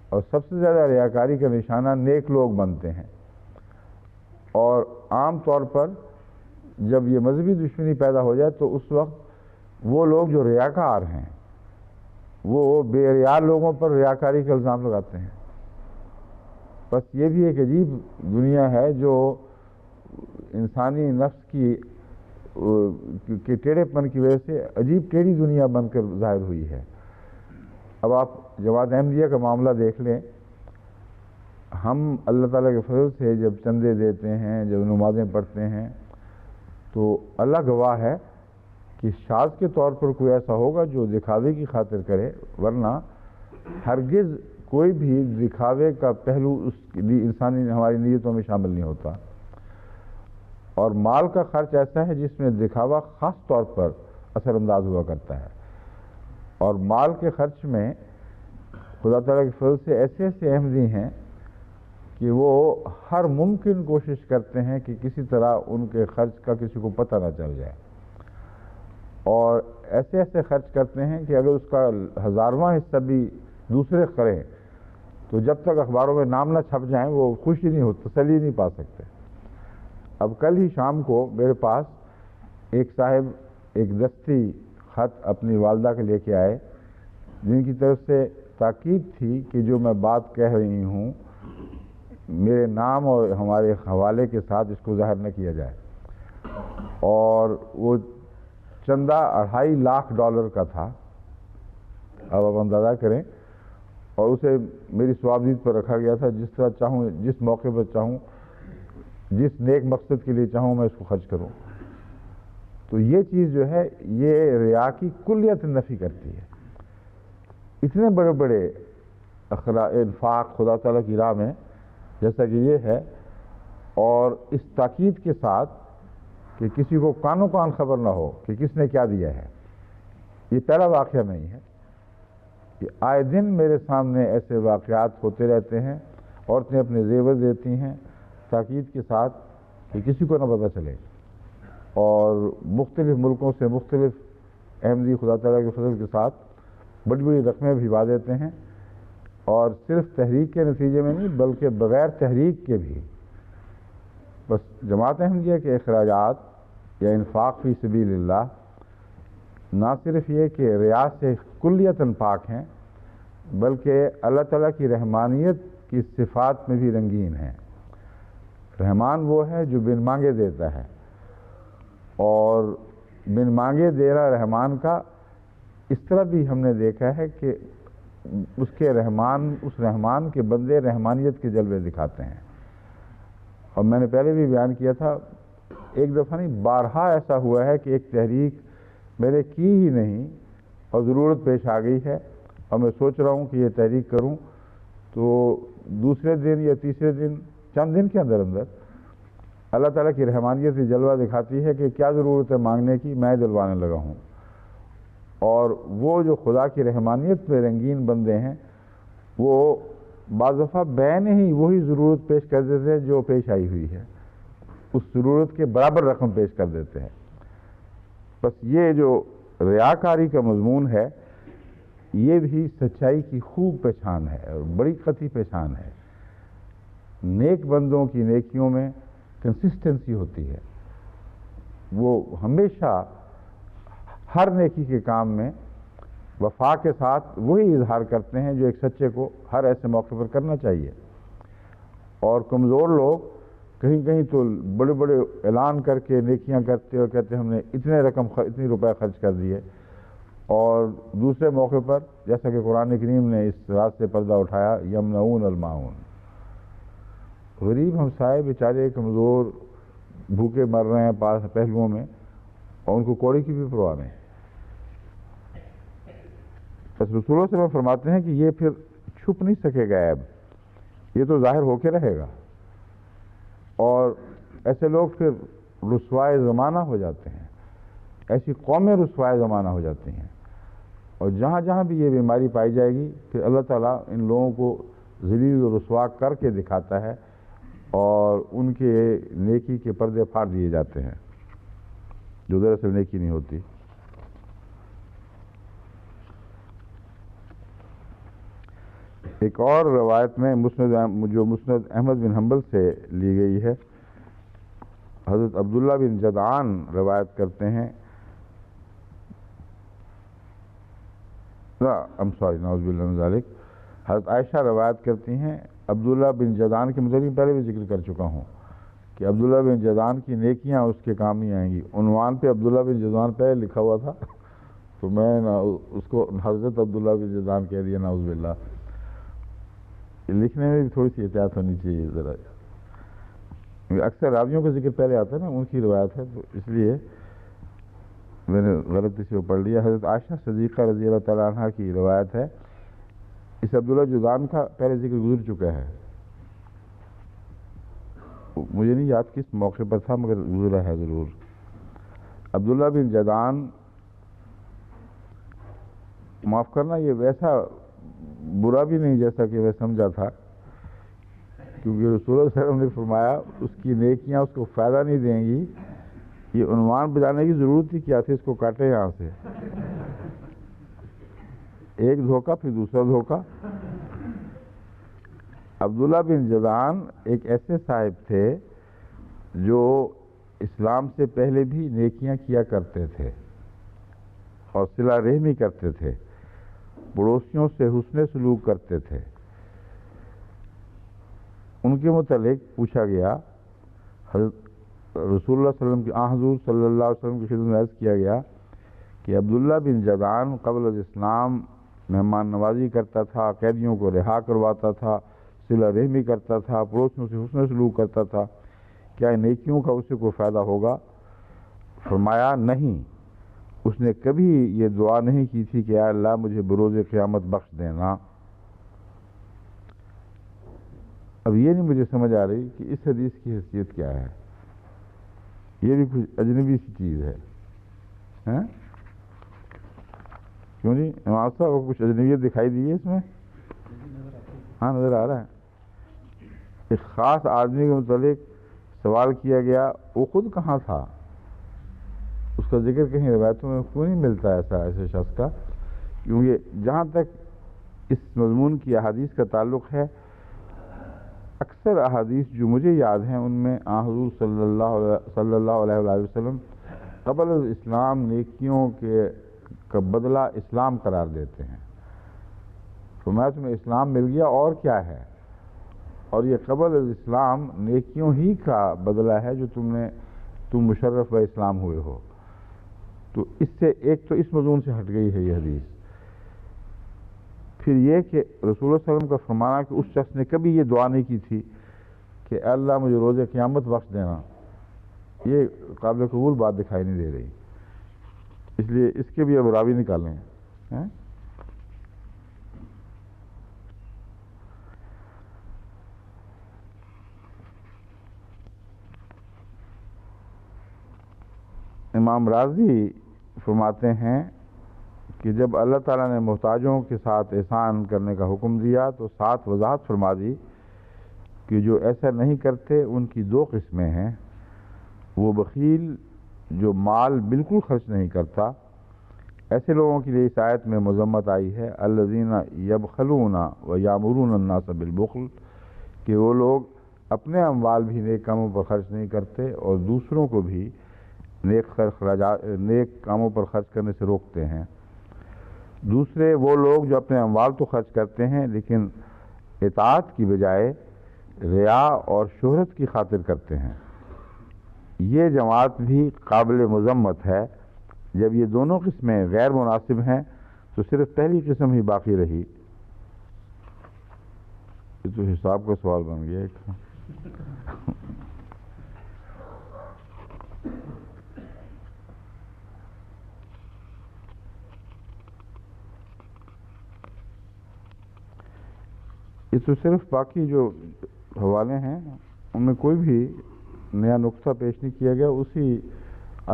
اور سب سے زیادہ ریاکاری کا نشانہ نیک لوگ بنتے ہیں، اور عام طور پر جب یہ مذہبی دشمنی پیدا ہو جائے تو اس وقت وہ لوگ جو ریاکار ہیں وہ بے ریا لوگوں پر ریاکاری کا الزام لگاتے ہیں۔ بس یہ بھی ایک عجیب دنیا ہے جو انسانی نفس کی ٹیڑھے پن کی وجہ سے عجیب ٹیڑھی دنیا بن کر ظاہر ہوئی ہے۔ اب آپ جماعت احمدیہ کا معاملہ دیکھ لیں، ہم اللہ تعالیٰ کے فضل سے جب چندے دیتے ہیں، جب نمازیں پڑھتے ہیں، تو اللہ گواہ ہے کہ شاذ کے طور پر کوئی ایسا ہوگا جو دکھاوے کی خاطر کرے، ورنہ ہرگز کوئی بھی دکھاوے کا پہلو اس انسانی ہماری نیتوں میں شامل نہیں ہوتا۔ اور مال کا خرچ ایسا ہے جس میں دکھاوا خاص طور پر اثر انداز ہوا کرتا ہے، اور مال کے خرچ میں خدا تعالیٰ کے فضل سے ایسے احمدی ہیں کہ وہ ہر ممکن کوشش کرتے ہیں کہ کسی طرح ان کے خرچ کا کسی کو پتہ نہ چل جائے، اور ایسے خرچ کرتے ہیں کہ اگر اس کا 1000واں حصہ بھی دوسرے کریں تو جب تک اخباروں میں نام نہ چھپ جائیں وہ خوشی نہیں ہوتی، تسلی نہیں پا سکتے۔ اب کل ہی شام کو میرے پاس ایک صاحب ایک دستی خط اپنی والدہ کے لے کے آئے، جن کی طرف سے تاکید تھی کہ جو میں بات کہہ رہی ہوں میرے نام اور ہمارے حوالے کے ساتھ اس کو ظاہر نہ کیا جائے، اور وہ چندہ $2.5 لاکھ کا تھا۔ اب آپ اندازہ کریں، اور اسے میری ثوابدید پر رکھا گیا تھا، جس طرح چاہوں، جس موقع پر چاہوں، جس نیک مقصد کے لیے چاہوں میں اس کو خرچ کروں۔ تو یہ چیز جو ہے یہ ریا کی کلیت نفی کرتی ہے۔ اتنے بڑے بڑے انفاق خدا تعالیٰ کی راہ میں جیسا کہ یہ ہے، اور اس تاکید کے ساتھ کہ کسی کو کانوں کان خبر نہ ہو کہ کس نے کیا دیا ہے۔ یہ پہلا واقعہ نہیں ہے، یہ آئے دن میرے سامنے ایسے واقعات ہوتے رہتے ہیں، عورتیں اپنے زیور دیتی ہیں تاکید کے ساتھ کہ کسی کو نہ پتہ چلے، اور مختلف ملکوں سے مختلف احمدی خدا تعالیٰ کے فضل کے ساتھ بڑی بڑی رقمیں بھجوا دیتے ہیں، اور صرف تحریک کے نتیجے میں نہیں بلکہ بغیر تحریک کے بھی بس جماعت احمدیہ کے اخراجات یا انفاق فی سبیل اللہ نہ صرف یہ کہ ریاض سے کلیتاً پاک ہیں بلکہ اللہ تعالیٰ کی رحمانیت کی صفات میں بھی رنگین ہیں۔ رحمان وہ ہے جو بن مانگے دیتا ہے، اور بن مانگے دینا رحمان کا اس طرح بھی ہم نے دیکھا ہے کہ اس رحمان کے بندے رحمانیت کے جلوے دکھاتے ہیں۔ اور میں نے پہلے بھی بیان کیا تھا، ایک دفعہ نہیں بارہا ایسا ہوا ہے کہ ایک تحریک میں نے کی ہی نہیں اور ضرورت پیش آ گئی ہے اور میں سوچ رہا ہوں کہ یہ تحریک کروں، تو دوسرے دن یا تیسرے دن چند دن کے اندر اللہ تعالیٰ کی رحمانیت سے جلوہ دکھاتی ہے کہ کیا ضرورت ہے مانگنے کی، میں دلوانے لگا ہوں۔ اور وہ جو خدا کی رحمانیت میں رنگین بندے ہیں وہ بعض دفعہ بین ہی وہی ضرورت پیش کر دیتے ہیں جو پیش آئی ہوئی ہے، اس ضرورت کے برابر رقم پیش کر دیتے ہیں۔ بس یہ جو ریاکاری کا مضمون ہے یہ بھی سچائی کی خوب پہچان ہے اور بڑی قطعی پہچان ہے۔ نیک بندوں کی نیکیوں میں کنسسٹنسی ہوتی ہے، وہ ہمیشہ ہر نیکی کے کام میں وفا کے ساتھ وہی اظہار کرتے ہیں جو ایک سچے کو ہر ایسے موقع پر کرنا چاہیے۔ اور کمزور لوگ کہیں کہیں تو بڑے بڑے اعلان کر کے نیکیاں کرتے اور کہتے ہم نے اتنی روپے خرچ کر دیے، اور دوسرے موقع پر جیسا کہ قرآن کریم نے اس رات سے پردہ اٹھایا، یمنعون الماعون، غریب ہمسائے بیچارے کمزور بھوکے مر رہے ہیں پہلوؤں میں، اور ان کو کوڑی کی بھی پرواہ نہیں۔ بس رسولوں سے میں فرماتے ہیں کہ یہ پھر چھپ نہیں سکے گا عیب، یہ تو ظاہر ہو کے رہے گا، اور ایسے لوگ پھر رسوائے زمانہ ہو جاتے ہیں، ایسی قومیں رسوائے زمانہ ہو جاتی ہیں، اور جہاں جہاں بھی یہ بیماری پائی جائے گی پھر اللہ تعالیٰ ان لوگوں کو ذلیل و رسوا کر کے دکھاتا ہے، اور ان کے نیکی کے پردے پھاڑ دیے جاتے ہیں جو دراصل نیکی نہیں ہوتی۔ ایک اور روایت میں جو مسند احمد بن حنبل سے لی گئی ہے، حضرت عبداللہ بن جدعان روایت کرتے ہیں، نعوذ باللہ من ذالک، حضرت عائشہ روایت کرتی ہیں عبداللہ بن جدعان کے متعلق پہلے بھی ذکر کر چکا ہوں کہ عبداللہ بن جدعان کی نیکیاں اس کے کام نہیں آئیں گی۔ عنوان پہ عبداللہ بن جدعان پہلے لکھا ہوا تھا تو میں اس کو حضرت عبداللہ بن جدعان کہہ دیا، نعوذ باللہ۔ لکھنے میں بھی تھوڑی سی احتیاط ہونی چاہیے ذرا، اکثر راویوں کا ذکر پہلے آتا ہے نا، ان کی روایت ہے تو اس لیے میں نے غلطی سے وہ پڑھ لیا۔ حضرت عائشہ صدیقہ رضی اللہ تعالیٰ عنہ کی روایت ہے، اس عبداللہ جدعان کا پہلے ذکر گزر چکا ہے، مجھے نہیں یاد کس موقع پر تھا مگر گزرا ہے ضرور۔ عبداللہ بن جدعان، معاف کرنا یہ ویسا برا بھی نہیں جیسا کہ میں سمجھا تھا، کیونکہ رسول اللہ صلی اللہ علیہ وسلم نے فرمایا اس کی نیکیاں اس کو فائدہ نہیں دیں گی، یہ عنوان بجانے کی ضرورت ہی کیا تھی، اس کو کاٹے یہاں سے، ایک دھوکہ پھر دوسرا دھوکہ۔ عبداللہ بن جدعان ایک ایسے صاحب تھے جو اسلام سے پہلے بھی نیکیاں کیا کرتے تھے اور صلہ رحمی کرتے تھے، پڑوسیوں سے حسن سلوک کرتے تھے۔ ان کے متعلق پوچھا گیا، حضرت رسول اللہ صلی اللہ علیہ وسلم کی حضور صلی اللہ علیہ وسلم کی خدمت میں عرض کیا گیا کہ عبداللہ بن جدعان قبل الاسلام مہمان نوازی کرتا تھا، قیدیوں کو رہا کرواتا تھا، صلہ رحمی کرتا تھا، پڑوسیوں سے حسن سلوک کرتا تھا، کیا نیکیوں کا اسے کوئی فائدہ ہوگا؟ فرمایا نہیں، اس نے کبھی یہ دعا نہیں کی تھی کہ اے اللہ مجھے بروز قیامت بخش دینا۔ اب یہ نہیں مجھے سمجھ آ رہی کہ اس حدیث کی حیثیت کیا ہے، یہ بھی کچھ اجنبی سی چیز ہے، ہاں کیوں نہیں امام صاحب کو کچھ اجنبیت دکھائی دی ہے اس میں؟ ہاں نظر آ رہا ہے۔ ایک خاص آدمی کے متعلق سوال کیا گیا، وہ خود کہاں تھا، اس کا ذکر کہیں روایتوں میں کیوں نہیں ملتا ایسے شخص کا؟ کیونکہ جہاں تک اس مضمون کی احادیث کا تعلق ہے، اکثر احادیث جو مجھے یاد ہیں ان میں حضور صلی اللہ علیہ وآلہ وسلم قبل الاسلام نیکیوں کا بدلہ اسلام قرار دیتے ہیں۔ فرمایا تمہیں اسلام مل گیا اور کیا ہے، اور یہ قبل الاسلام نیکیوں ہی کا بدلہ ہے جو تم مشرف و اسلام ہوئے ہو۔ تو اس سے ایک تو اس مضمون سے ہٹ گئی ہے یہ حدیث۔ پھر یہ کہ رسول اللہ صلی اللہ علیہ وسلم کا فرمانا کہ اس شخص نے کبھی یہ دعا نہیں کی تھی کہ اے اللہ مجھے روز قیامت بخش دینا، یہ قابل قبول بات دکھائی نہیں دے رہی، اس لیے اس کے بھی اب راوی نکالیں ہیں۔ امام راضی فرماتے ہیں کہ جب اللہ تعالیٰ نے محتاجوں کے ساتھ احسان کرنے کا حکم دیا تو ساتھ وضاحت فرما دی کہ جو ایسا نہیں کرتے ان کی دو قسمیں ہیں، وہ بخیل جو مال بالکل خرچ نہیں کرتا، ایسے لوگوں کے لیے اس آیت میں مذمت آئی ہے الذین یبخلون ویامرون الناس بالبخل، کہ وہ لوگ اپنے اموال بھی نیک کاموں پر خرچ نہیں کرتے اور دوسروں کو بھی نیک کاموں پر خرچ کرنے سے روکتے ہیں۔ دوسرے وہ لوگ جو اپنے اموال تو خرچ کرتے ہیں لیکن اطاعت کی بجائے ریا اور شہرت کی خاطر کرتے ہیں، یہ جماعت بھی قابل مذمت ہے۔ جب یہ دونوں قسمیں غیر مناسب ہیں تو صرف پہلی قسم ہی باقی رہی۔ یہ تو حساب کا سوال بن گیا ایک۔ یہ تو صرف باقی جو حوالے ہیں ان میں کوئی بھی نیا نقطہ پیش نہیں کیا گیا، اسی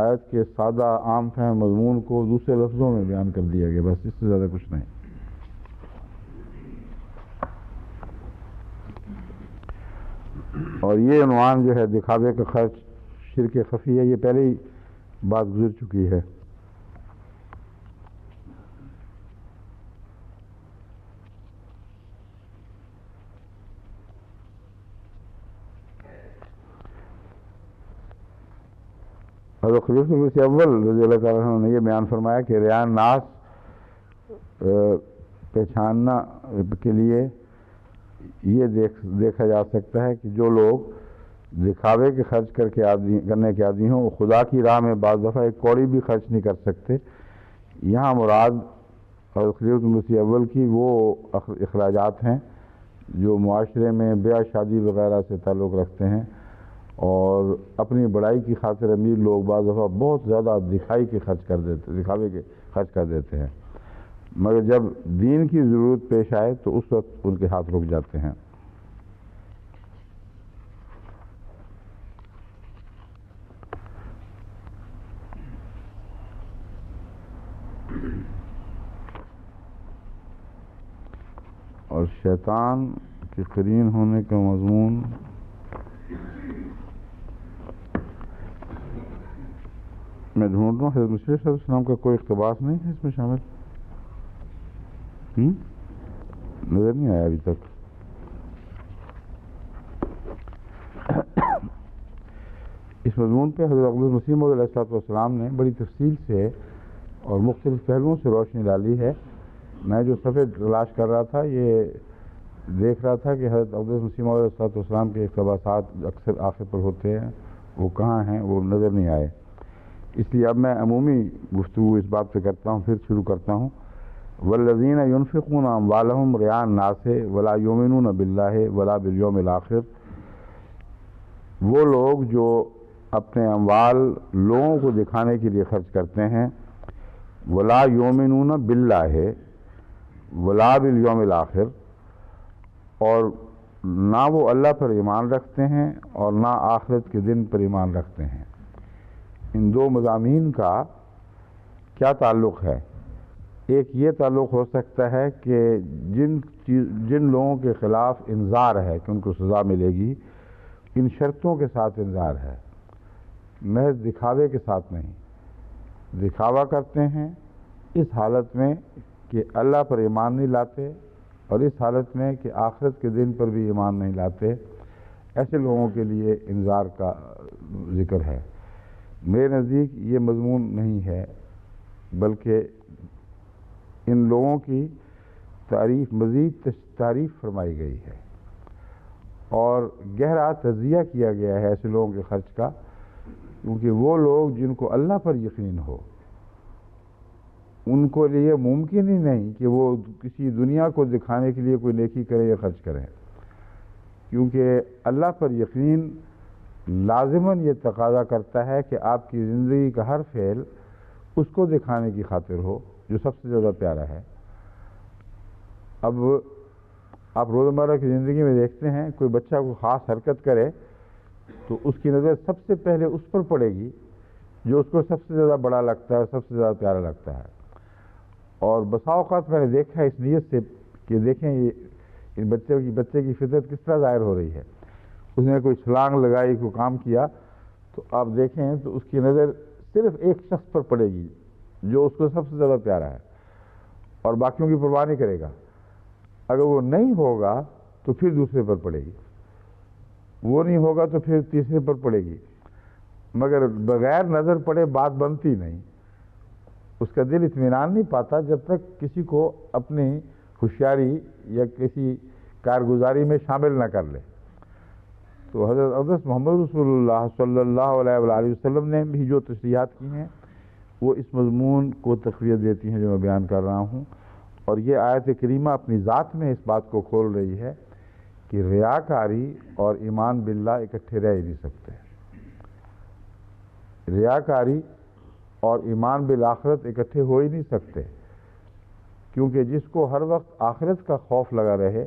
آیت کے سادہ عام فہم مضمون کو دوسرے لفظوں میں بیان کر دیا گیا، بس اس سے زیادہ کچھ نہیں۔ اور یہ عنوان جو ہے دکھاوے کا خرچ شرک خفی ہے، یہ پہلے ہی بات گزر چکی ہے۔ حضرت خلیفہ مسیح اول رضی اللہ تعالیٰ عنہ نے یہ بیان فرمایا کہ ریاء ناس پہچاننا کے لیے یہ دیکھا جا سکتا ہے کہ جو لوگ دکھاوے کے خرچ کرنے کے عادی ہوں وہ خدا کی راہ میں بعض دفعہ ایک کوڑی بھی خرچ نہیں کر سکتے۔ یہاں مراد حضرت خلیفہ مسیح اول کی وہ اخراجات ہیں جو معاشرے میں بیاہ شادی وغیرہ سے تعلق رکھتے ہیں، اور اپنی بڑائی کی خاطر امیر لوگ بعض دفعہ بہت زیادہ دکھاوے کے خرچ کر دیتے ہیں، مگر جب دین کی ضرورت پیش آئے تو اس وقت ان کے ہاتھ رک جاتے ہیں۔ اور شیطان کے قرین ہونے کا مضمون میں ڈھونڈ رہا ہوں، حضرت مسیح صلی اللہ علیہ وسلم کا کوئی اقتباس نہیں ہے اس میں شامل، نظر نہیں آیا ابھی تک۔ اس مضمون پہ حضرت اقدس مسیح موعود علیہ السلام نے بڑی تفصیل سے اور مختلف پہلوؤں سے روشنی ڈالی ہے۔ میں جو صفحے تلاش کر رہا تھا یہ دیکھ رہا تھا کہ حضرت اقدس مسیح موعود علیہ السلام کے اقتباسات اکثر آخر پر ہوتے ہیں، وہ کہاں ہیں وہ نظر نہیں آئے، اس لیے اب میں عمومی گفتگو اس بات پہ کرتا ہوں، پھر شروع کرتا ہوں۔ والذین ينفقون اموالهم رئاء الناس ولا یؤمنون باللہ ولا بالیوم الآخر، وہ لوگ جو اپنے اموال لوگوں کو دکھانے کے لیے خرچ کرتے ہیں، ولا یؤمنون باللہ ولا بالیوم الآخر، اور نہ وہ اللہ پر ایمان رکھتے ہیں اور نہ آخرت کے دن پر ایمان رکھتے ہیں۔ ان دو مضامین کا کیا تعلق ہے؟ ایک یہ تعلق ہو سکتا ہے کہ جن لوگوں کے خلاف انذار ہے کہ ان کو سزا ملے گی، ان شرطوں کے ساتھ انذار ہے، محض دکھاوے کے ساتھ نہیں۔ دکھاوا کرتے ہیں اس حالت میں کہ اللہ پر ایمان نہیں لاتے، اور اس حالت میں کہ آخرت کے دن پر بھی ایمان نہیں لاتے، ایسے لوگوں کے لیے انذار کا ذکر ہے۔ میرے نزدیک یہ مضمون نہیں ہے، بلکہ ان لوگوں کی مزید تعریف فرمائی گئی ہے اور گہرا تجزیہ کیا گیا ہے ایسے لوگوں کے خرچ کا، کیونکہ وہ لوگ جن کو اللہ پر یقین ہو، ان کو لیے ممکن ہی نہیں کہ وہ کسی دنیا کو دکھانے کے لیے کوئی نیکی کرے یا خرچ کریں، کیونکہ اللہ پر یقین لازماً یہ تقاضا کرتا ہے کہ آپ کی زندگی کا ہر فعل اس کو دکھانے کی خاطر ہو جو سب سے زیادہ پیارا ہے۔ اب آپ روزمرہ کی زندگی میں دیکھتے ہیں کوئی بچہ کو خاص حرکت کرے تو اس کی نظر سب سے پہلے اس پر پڑے گی جو اس کو سب سے زیادہ بڑا لگتا ہے، سب سے زیادہ پیارا لگتا ہے۔ اور بسا اوقات میں نے دیکھا اس نیت سے کہ دیکھیں یہ ان بچے کی فطرت کس طرح ظاہر ہو رہی ہے۔ اس نے کوئی چھلانگ لگائی، کوئی کام کیا، تو آپ دیکھیں تو اس کی نظر صرف ایک شخص پر پڑے گی جو اس کو سب سے زیادہ پیارا ہے، اور باقیوں کی پرواہ نہیں کرے گا۔ اگر وہ نہیں ہوگا تو پھر دوسرے پر پڑے گی، وہ نہیں ہوگا تو پھر تیسرے پر پڑے گی، مگر بغیر نظر پڑے بات بنتی نہیں۔ اس کا دل اطمینان نہیں پاتا جب تک کسی کو اپنی ہوشیاری یا کسی کارگزاری میں شامل نہ کر لے۔ تو حضرت اقدس محمد رسول اللہ صلی اللہ علیہ وآلہ وسلم نے بھی جو تشریحات کی ہیں وہ اس مضمون کو تقویت دیتی ہیں جو میں بیان کر رہا ہوں، اور یہ آیت کریمہ اپنی ذات میں اس بات کو کھول رہی ہے کہ ریاکاری اور ایمان باللہ اکٹھے رہ ہی نہیں سکتے۔ ریاکاری اور ایمان بالآخرت اکٹھے ہو ہی نہیں سکتے، کیونکہ جس کو ہر وقت آخرت کا خوف لگا رہے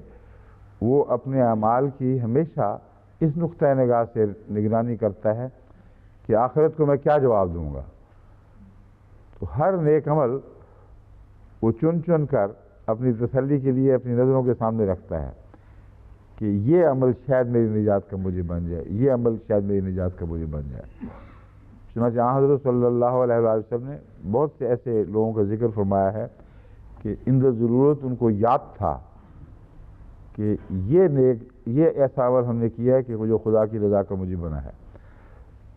وہ اپنے اعمال کی ہمیشہ اس نقطۂ نگاہ سے نگرانی کرتا ہے کہ آخرت کو میں کیا جواب دوں گا۔ تو ہر نیک عمل وہ چن چن کر اپنی تسلی کے لیے اپنی نظروں کے سامنے رکھتا ہے کہ یہ عمل شاید میری نجات کا موجب بن جائے، یہ عمل شاید میری نجات کا موجب بن جائے۔ چنانچہ حضرت صلی اللہ علیہ وآلہ وسلم نے بہت سے ایسے لوگوں کا ذکر فرمایا ہے کہ ان ضرورت ان کو یاد تھا کہ یہ ایسا عمل ہم نے کیا ہے کہ جو خدا کی رضا کا موجب بنا ہے۔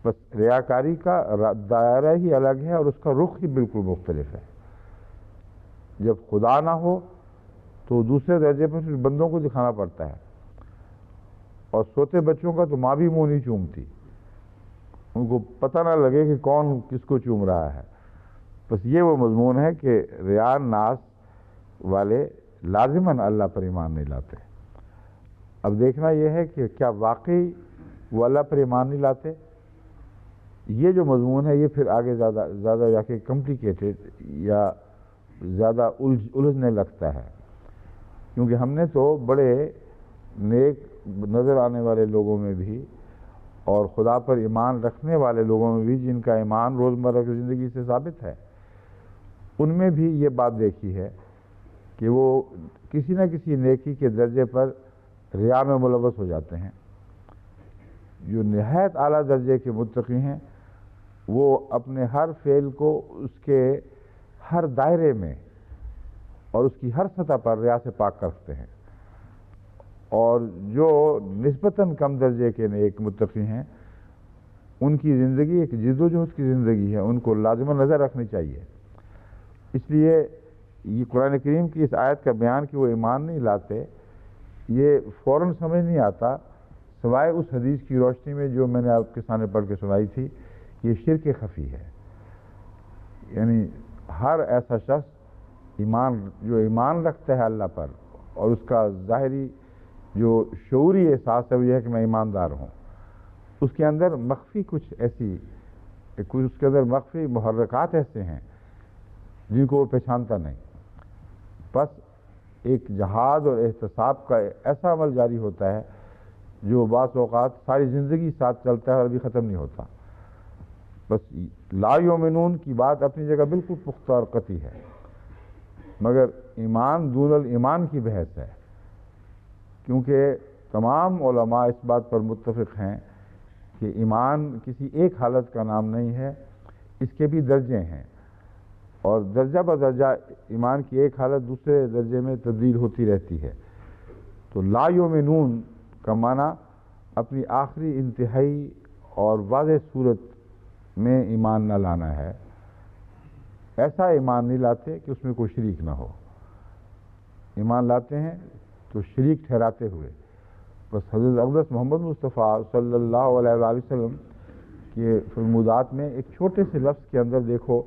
بس ریاکاری کا دائرہ ہی الگ ہے اور اس کا رخ ہی بالکل مختلف ہے۔ جب خدا نہ ہو تو دوسرے درجے پر پھر بندوں کو دکھانا پڑتا ہے، اور سوتے بچوں کا تو ماں بھی منہ نہیں چومتی، ان کو پتہ نہ لگے کہ کون کس کو چوم رہا ہے۔ بس یہ وہ مضمون ہے کہ ریا ناس والے لازماً اللہ پر ایمان نہیں لاتے۔ اب دیکھنا یہ ہے کہ کیا واقعی وہ اللہ پر ایمان نہیں لاتے؟ یہ جو مضمون ہے یہ پھر آگے زیادہ جا کے کمپلیکیٹڈ یا زیادہ الجھنے لگتا ہے، کیونکہ ہم نے تو بڑے نیک نظر آنے والے لوگوں میں بھی اور خدا پر ایمان رکھنے والے لوگوں میں بھی جن کا ایمان روزمرہ کی زندگی سے ثابت ہے، ان میں بھی یہ بات دیکھی ہے کہ وہ کسی نہ کسی نیکی کے درجے پر ریا میں ملوث ہو جاتے ہیں۔ جو نہایت اعلیٰ درجے کے متقی ہیں وہ اپنے ہر فعل کو اس کے ہر دائرے میں اور اس کی ہر سطح پر ریا سے پاک رکھتے ہیں، اور جو نسبتاً کم درجے کے نیک متقی ہیں ان کی زندگی ایک جد و جہد کی زندگی ہے، ان کو لازماً نظر رکھنی چاہیے۔ اس لیے یہ قرآن کریم کی اس آیت کا بیان کہ وہ ایمان نہیں لاتے، یہ فوراً سمجھ نہیں آتا سوائے اس حدیث کی روشنی میں جو میں نے آپ کے سامنے پڑھ کے سنائی تھی۔ یہ شرک خفی ہے، یعنی ہر ایسا شخص جو ایمان رکھتا ہے اللہ پر اور اس کا ظاہری جو شعوری احساس ہے وہ یہ ہے کہ میں ایماندار ہوں، اس کے اندر مخفی اس کے اندر مخفی محرکات ایسے ہیں جن کو وہ پہچانتا نہیں۔ بس ایک جہاد اور احتساب کا ایسا عمل جاری ہوتا ہے جو بعض اوقات ساری زندگی ساتھ چلتا ہے اور ابھی ختم نہیں ہوتا. بس لا یؤمنون کی بات اپنی جگہ بالکل پختہ اور قطعی ہے، مگر ایمان دون الایمان کی بحث ہے، کیونکہ تمام علماء اس بات پر متفق ہیں کہ ایمان کسی ایک حالت کا نام نہیں ہے، اس کے بھی درجے ہیں، اور درجہ بدرجہ ایمان کی ایک حالت دوسرے درجے میں تبدیل ہوتی رہتی ہے. تو لا یؤمنون کا معنی اپنی آخری انتہائی اور واضح صورت میں ایمان نہ لانا ہے. ایسا ایمان نہیں لاتے کہ اس میں کوئی شریک نہ ہو، ایمان لاتے ہیں تو شریک ٹھہراتے ہوئے. بس حضرت اقدس محمد مصطفیٰ صلی اللہ علیہ وآلہ وسلم کے فرمودات میں ایک چھوٹے سے لفظ کے اندر دیکھو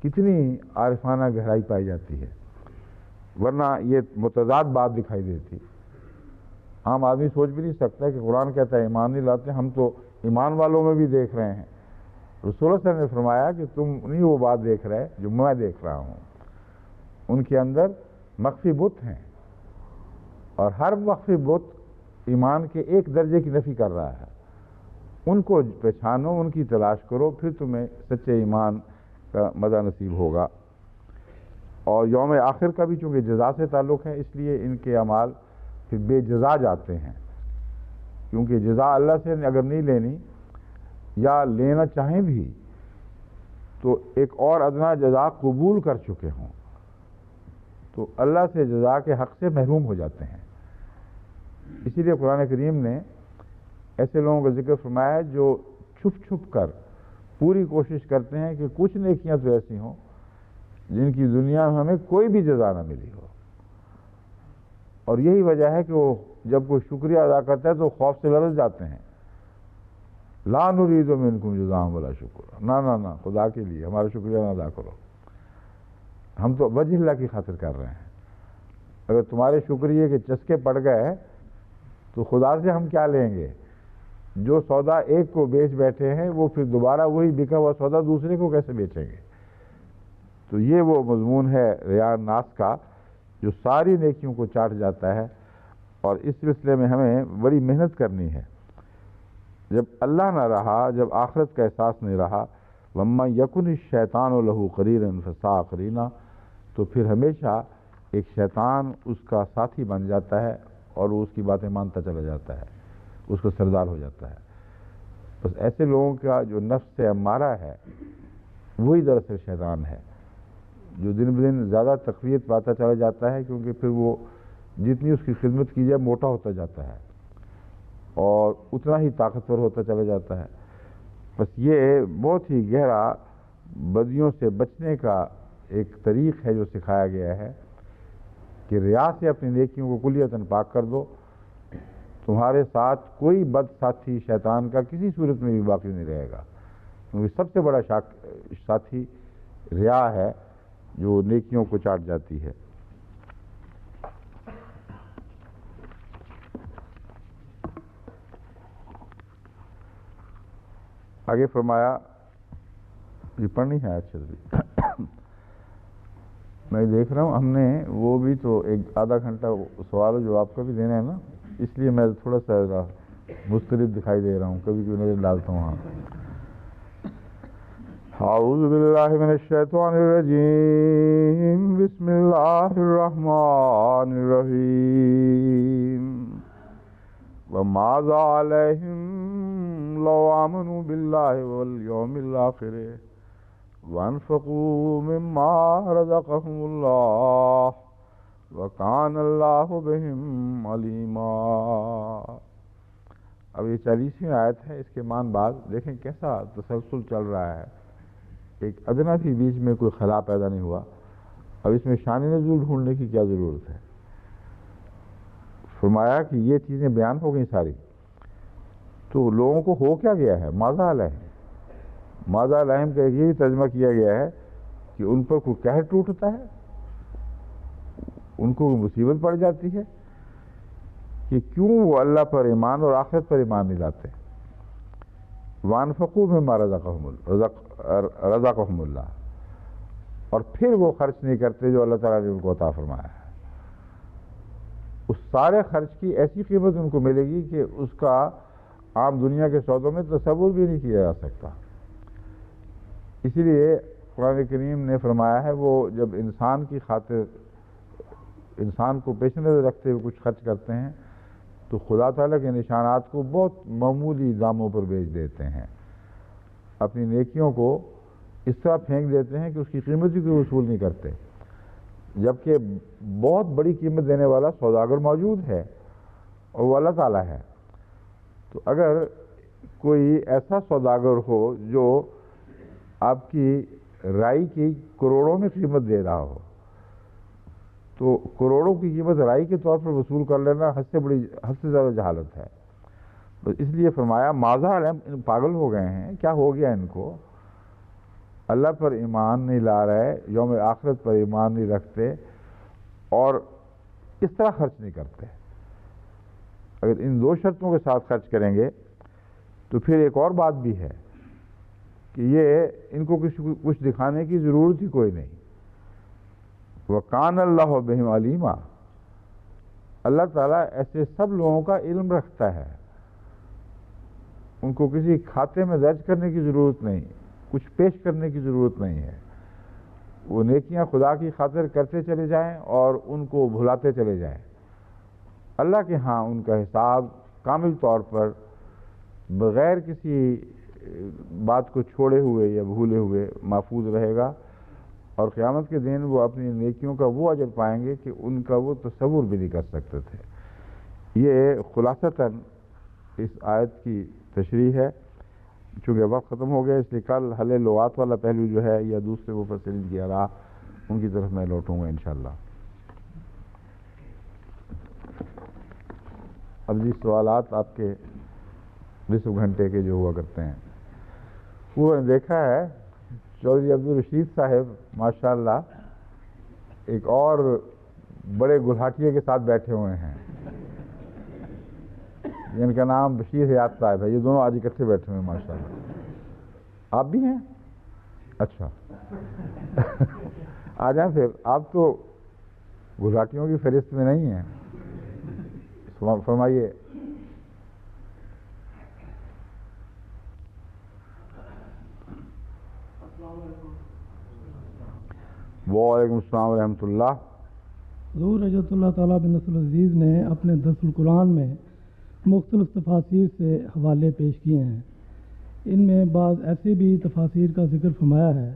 کتنی عارفانہ گہرائی پائی جاتی ہے، ورنہ یہ متضاد بات دکھائی دیتی. عام آدمی سوچ بھی نہیں سکتا کہ قرآن کہتا ہے ایمان نہیں لاتے، ہم تو ایمان والوں میں بھی دیکھ رہے ہیں. رسول اللہ صلی اللہ علیہ وسلم نے فرمایا کہ تم نہیں وہ بات دیکھ رہے جو میں دیکھ رہا ہوں. ان کے اندر مخفی بت ہیں، اور ہر مخفی بت ایمان کے ایک درجے کی نفی کر رہا ہے. ان کو پہچانو، ان کی تلاش کرو، پھر تمہیں سچے ایمان کا مزہ نصیب ہوگا. اور یوم آخر کا بھی چونکہ جزا سے تعلق ہے، اس لیے ان کے اعمال پھر بے جزا جاتے ہیں، کیونکہ جزا اللہ سے اگر نہیں لینی یا لینا چاہیں بھی تو ایک اور ادنا جزا قبول کر چکے ہوں تو اللہ سے جزا کے حق سے محروم ہو جاتے ہیں. اسی لیے قرآن کریم نے ایسے لوگوں کا ذکر فرمایا ہے جو چھپ چھپ کر پوری کوشش کرتے ہیں کہ کچھ نیکیاں تو ایسی ہوں جن کی دنیا میں ہمیں کوئی بھی جزا نہ ملی ہو. اور یہی وجہ ہے کہ وہ جب کوئی شکریہ ادا کرتا ہے تو خوف سے لرز جاتے ہیں. لا نرید منکم جزاء ولا شکر، نہ خدا کے لیے ہمارا شکریہ نہ ادا کرو، ہم تو وجہ اللہ کی خاطر کر رہے ہیں. اگر تمہارے شکریہ کے چسکے پڑ گئے تو خدا سے ہم کیا لیں گے؟ جو سودا ایک کو بیچ بیٹھے ہیں وہ پھر دوبارہ وہی بکا ہوا سودا دوسرے کو کیسے بیچیں گے؟ تو یہ وہ مضمون ہے ریاء الناس کا جو ساری نیکیوں کو چاٹ جاتا ہے، اور اس سلسلے میں ہمیں بڑی محنت کرنی ہے. جب اللہ نہ رہا، جب آخرت کا احساس نہیں رہا، وَمَّن يَكُنِ الشَّيْطَانُ لَهُ قَرِينًا فَسَاءَ قَرِينًا، تو پھر ہمیشہ ایک شیطان اس کا ساتھی بن جاتا ہے اور وہ اس کی باتیں مانتا چلا جاتا ہے، اس کا سردار ہو جاتا ہے. بس ایسے لوگوں کا جو نفس سے امارہ ہے وہی دراصل شیطان ہے، جو دن بدن زیادہ تقویت پاتا چلا جاتا ہے، کیونکہ پھر وہ جتنی اس کی خدمت کی جائے موٹا ہوتا جاتا ہے اور اتنا ہی طاقتور ہوتا چلا جاتا ہے. بس یہ بہت ہی گہرا بدیوں سے بچنے کا ایک طریق ہے جو سکھایا گیا ہے کہ ریا سے اپنی نیکیوں کو کلیتاً پاک کر دو. تمہارے ساتھ کوئی بد ساتھی شیطان کا کسی صورت میں بھی باقی نہیں رہے گا، کیونکہ سب سے بڑا ساتھی ریا ہے جو نیکیوں کو چاٹ جاتی ہے. آگے فرمایا، یہ پڑھنی ہے اچھے سے میں دیکھ رہا ہوں ہم نے وہ بھی تو ایک آدھا گھنٹہ سوال و جواب کا بھی دینا ہے نا، اس لیے میں تھوڑا سا مسترد دکھائی دے رہا ہوں، کبھی کبھی نظر ڈالتا ہوں. اعوذ باللہ من الشیطان الرجیم، بسم اللہ الرحمن الرحیم. وَمَاذَا عَلَيْهِمْ لَوْ آمَنُوا بِاللَّهِ وَالْيَوْمِ الْآخِرِ وَأَنفَقُوا مِمَّا رَزَقَهُمُ اللَّهُ وَكَانَ اللَّهُ بِهِمْ عَلِيمًا. اب یہ 40ویں آیت ہے، اس کے مان بعد دیکھیں کیسا تسلسل چل رہا ہے، ایک ادنا بھی بیچ میں کوئی خلا پیدا نہیں ہوا. اب اس میں شان نزول ڈھونڈنے کی کیا ضرورت ہے؟ فرمایا کہ یہ چیزیں بیان ہو گئیں ساری، تو لوگوں کو ہو کیا گیا ہے؟ ماذا علیہم، ماذا علیہم کا یہ بھی ترجمہ کیا گیا ہے کہ ان پر کوئی قہر ٹوٹتا ہے، ان کو مصیبت پڑ جاتی ہے کہ کیوں وہ اللہ پر ایمان اور آخرت پر ایمان نہیں لاتے. وَأَنفَقُوا مِمَّا رَزَقَهُمُ اللَّهُ، اور پھر وہ خرچ نہیں کرتے جو اللہ تعالیٰ نے ان کو عطا فرمایا ہے. اس سارے خرچ کی ایسی قیمت ان کو ملے گی کہ اس کا عام دنیا کے سودوں میں تصور بھی نہیں کیا جا سکتا۔ اسی لیے قرآن کریم نے فرمایا ہے وہ جب انسان کی خاطر انسان کو پیش نظر رکھتے ہوئے کچھ خرچ کرتے ہیں تو خدا تعالیٰ کے نشانات کو بہت معمولی داموں پر بیچ دیتے ہیں، اپنی نیکیوں کو اس طرح پھینک دیتے ہیں کہ اس کی قیمت بھی کوئی وصول نہیں کرتے، جبکہ بہت بڑی قیمت دینے والا سوداگر موجود ہے اور وہ اللہ تعالیٰ ہے۔ تو اگر کوئی ایسا سوداگر ہو جو آپ کی رائی کی کروڑوں میں قیمت دے رہا ہو تو کروڑوں کی قیمت رائی کے طور پر وصول کر لینا حد سے زیادہ جہالت ہے۔ تو اس لیے فرمایا ماذا علیہم، پاگل ہو گئے ہیں، کیا ہو گیا ان کو، اللہ پر ایمان نہیں لا رہے، یوم آخرت پر ایمان نہیں رکھتے اور اس طرح خرچ نہیں کرتے۔ اگر ان دو شرطوں کے ساتھ خرچ کریں گے تو پھر ایک اور بات بھی ہے کہ یہ ان کو کچھ دکھانے کی ضرورت ہی کوئی نہیں۔ وَقَانَ اللَّهُ بِهِمْ عَلِيمًا، اللہ تعالیٰ ایسے سب لوگوں کا علم رکھتا ہے، ان کو کسی کھاتے میں درج کرنے کی ضرورت نہیں، کچھ پیش کرنے کی ضرورت نہیں ہے، وہ نیکیاں خدا کی خاطر کرتے چلے جائیں اور ان کو بھلاتے چلے جائیں، اللہ کے ہاں ان کا حساب کامل طور پر بغیر کسی بات کو چھوڑے ہوئے یا بھولے ہوئے محفوظ رہے گا، اور قیامت کے دن وہ اپنی نیکیوں کا وہ اجر پائیں گے کہ ان کا وہ تصور بھی نہیں کر سکتے تھے۔ یہ خلاصتاً اس آیت کی تشریح ہے۔ چونکہ وقت ختم ہو گیا اس لیے کل حل لغات والا پہلو جو ہے یا دوسرے مفسرین کی آراء ان کی طرف میں لوٹوں گا انشاءاللہ۔ اب جی سوالات آپ کے نصف گھنٹے کے جو ہوا کرتے ہیں وہ میں نے دیکھا ہے چودھری عبدالرشید صاحب ماشاءاللہ ایک اور بڑے گلہاٹیے کے ساتھ بیٹھے ہوئے ہیں جن کا نام بشیر حیات صاحب ہے، یہ دونوں آج اکٹھے بیٹھے ہوئے ہیں ماشاءاللہ۔ آپ بھی ہیں؟ اچھا آ جائیں پھر، آپ تو گلہاٹیوں کی فہرست میں نہیں ہیں، فرمائیے۔ وعلیکم السلام ورحمۃ اللہ۔ حضور رضی اللہ تعالیٰ بن نصر العزیز نے اپنے درس القرآن میں مختلف تفاسیر سے حوالے پیش کیے ہیں، ان میں بعض ایسے بھی تفاسیر کا ذکر فرمایا ہے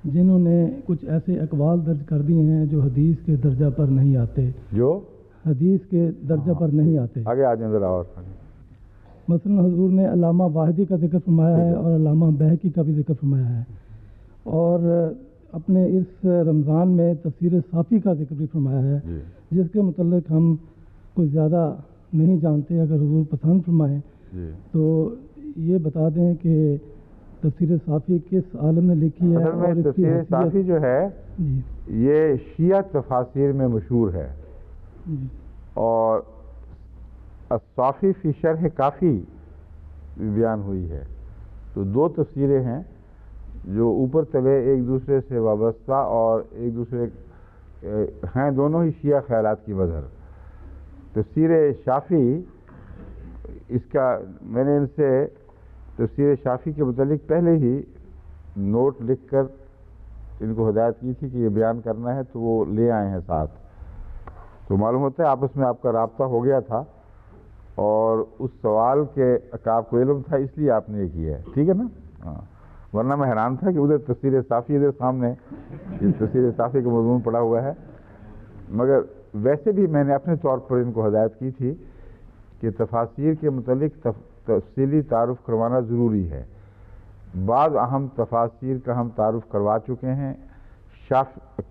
جنہوں نے کچھ ایسے اقوال درج کر دیے ہیں جو حدیث کے درجہ پر نہیں آتے، حدیث کے درجہ پر نہیں آتے۔ آگے آ جائیں ذرا اور۔ مثلا حضور نے علامہ واحدی کا ذکر فرمایا ہے اور علامہ بہقی کا بھی ذکر فرمایا ہے، اور اپنے اس رمضان میں تفسیر صافی کا ذکر بھی فرمایا ہے جس کے متعلق ہم کچھ زیادہ نہیں جانتے، اگر حضور پسند فرمائیں تو یہ بتا دیں کہ تفسیر صافی کس عالم نے لکھی ہے۔ اور تفسیر صافی جو ہے یہ شیعہ تفاسیر میں مشہور ہے، اور الصافی فی شرح کافی بیان ہوئی ہے، تو دو تفسیریں ہیں جو اوپر تلے ایک دوسرے سے وابستہ اور ایک دوسرے ہیں، دونوں ہی شیعہ خیالات کی مظہر۔ تفسیر شافی، اس کا میں نے ان سے تفسیر شافی کے متعلق پہلے ہی نوٹ لکھ کر ان کو ہدایت کی تھی کہ یہ بیان کرنا ہے، تو وہ لے آئے ہیں ساتھ، تو معلوم ہوتا ہے آپس میں آپ کا رابطہ ہو گیا تھا اور اس سوال کے کا آپ کو علم تھا، اس لیے آپ نے یہ کیا ہے، ٹھیک ہے نا؟ ہاں، ورنہ میں حیران تھا کہ ادھر تفسیر صافی ادھر سامنے یہ تفسیر صافی کا مضمون پڑا ہوا ہے، مگر ویسے بھی میں نے اپنے طور پر ان کو ہدایت کی تھی کہ تفاسیر کے متعلق تفصیلی تعارف کروانا ضروری ہے۔ بعض اہم تفاسیر کا ہم تعارف کروا چکے ہیں،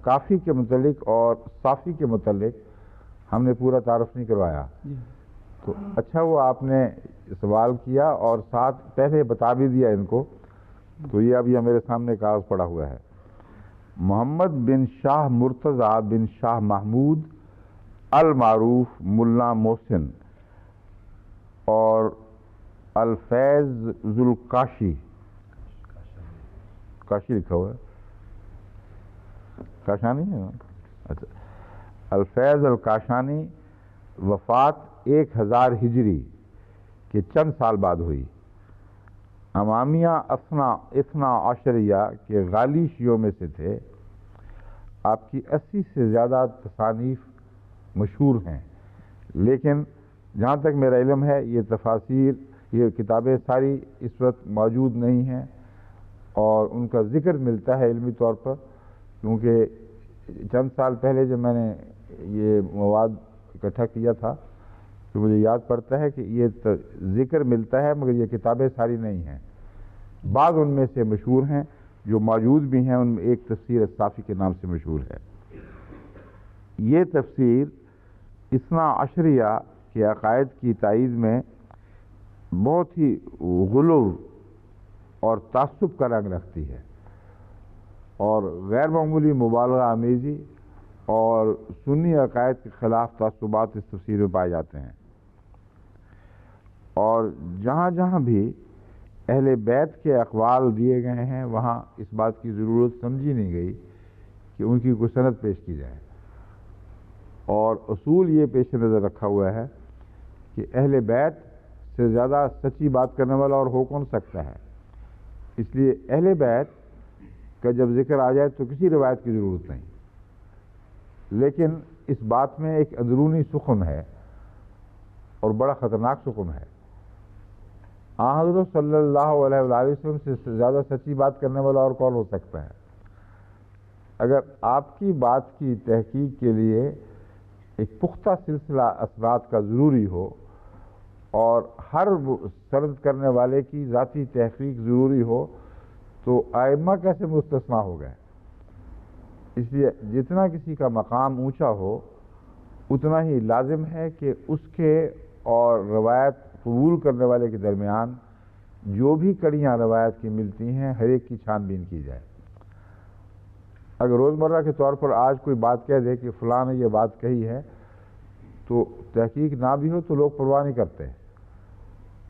کافی کے متعلق اور صافی کے متعلق ہم نے پورا تعارف نہیں کروایا، تو اچھا وہ آپ نے سوال کیا اور ساتھ پہلے بتا بھی دیا ان کو، تو یہ اب یہ میرے سامنے کاغذ پڑا ہوا ہے۔ محمد بن شاہ مرتضیٰ بن شاہ محمود المعروف ملا محسن اور الفیض ذوالکاشی، کاشی لکھا ہوا ہے، کاشانی ہے، اچھا، الفیض الکاشانی وفات 1000 ہجری کے چند سال بعد ہوئی۔ امامیہ اثنا عشریہ کے غالی شیعوں میں سے تھے۔ آپ کی 80 سے زیادہ تصانیف مشہور ہیں، لیکن جہاں تک میرا علم ہے یہ تفاسیر، یہ کتابیں ساری اس وقت موجود نہیں ہیں، اور ان کا ذکر ملتا ہے علمی طور پر، کیونکہ چند سال پہلے جب میں نے یہ مواد اکٹھا کیا تھا تو مجھے یاد پڑتا ہے کہ یہ ذکر ملتا ہے، مگر یہ کتابیں ساری نہیں ہیں۔ بعض ان میں سے مشہور ہیں جو موجود بھی ہیں، ان میں ایک تفسیر الصافی کے نام سے مشہور ہے۔ یہ تفسیر اثنا عشریہ کے عقائد کی تائید میں بہت ہی غلو اور تعصب کا رنگ رکھتی ہے، اور غیر معمولی مبالغہ آمیزی اور سنی عقائد کے خلاف تعصبات اس تفسیر میں پائے جاتے ہیں۔ اور جہاں جہاں بھی اہل بیت کے اقوال دیے گئے ہیں وہاں اس بات کی ضرورت سمجھی نہیں گئی کہ ان کی کوئی سند پیش کی جائے، اور اصول یہ پیش نظر رکھا ہوا ہے کہ اہل بیت سے زیادہ سچی بات کرنے والا اور ہو کون سکتا ہے۔ اس لیے اہل بیت کا جب ذکر آ جائے تو کسی روایت کی ضرورت نہیں، لیکن اس بات میں ایک اندرونی سخن ہے اور بڑا خطرناک سخن ہے۔ حضرت صلی اللہ علیہ وآلہ وسلم سے زیادہ سچی بات کرنے والا اور کون ہو سکتا ہے؟ اگر آپ کی بات کی تحقیق کے لیے ایک پختہ سلسلہ اسناد کا ضروری ہو اور ہر سرد کرنے والے کی ذاتی تحقیق ضروری ہو تو ائمہ کیسے مستثنیٰ ہو گئے؟ اس لیے جتنا کسی کا مقام اونچا ہو اتنا ہی لازم ہے کہ اس کے اور روایت قبول کرنے والے کے درمیان جو بھی کڑیاں روایت کی ملتی ہیں ہر ایک کی چھان بین کی جائے۔ اگر روزمرہ کے طور پر آج کوئی بات کہہ دے کہ فلاں نے یہ بات کہی ہے تو تحقیق نہ بھی ہو تو لوگ پرواہ نہیں کرتے،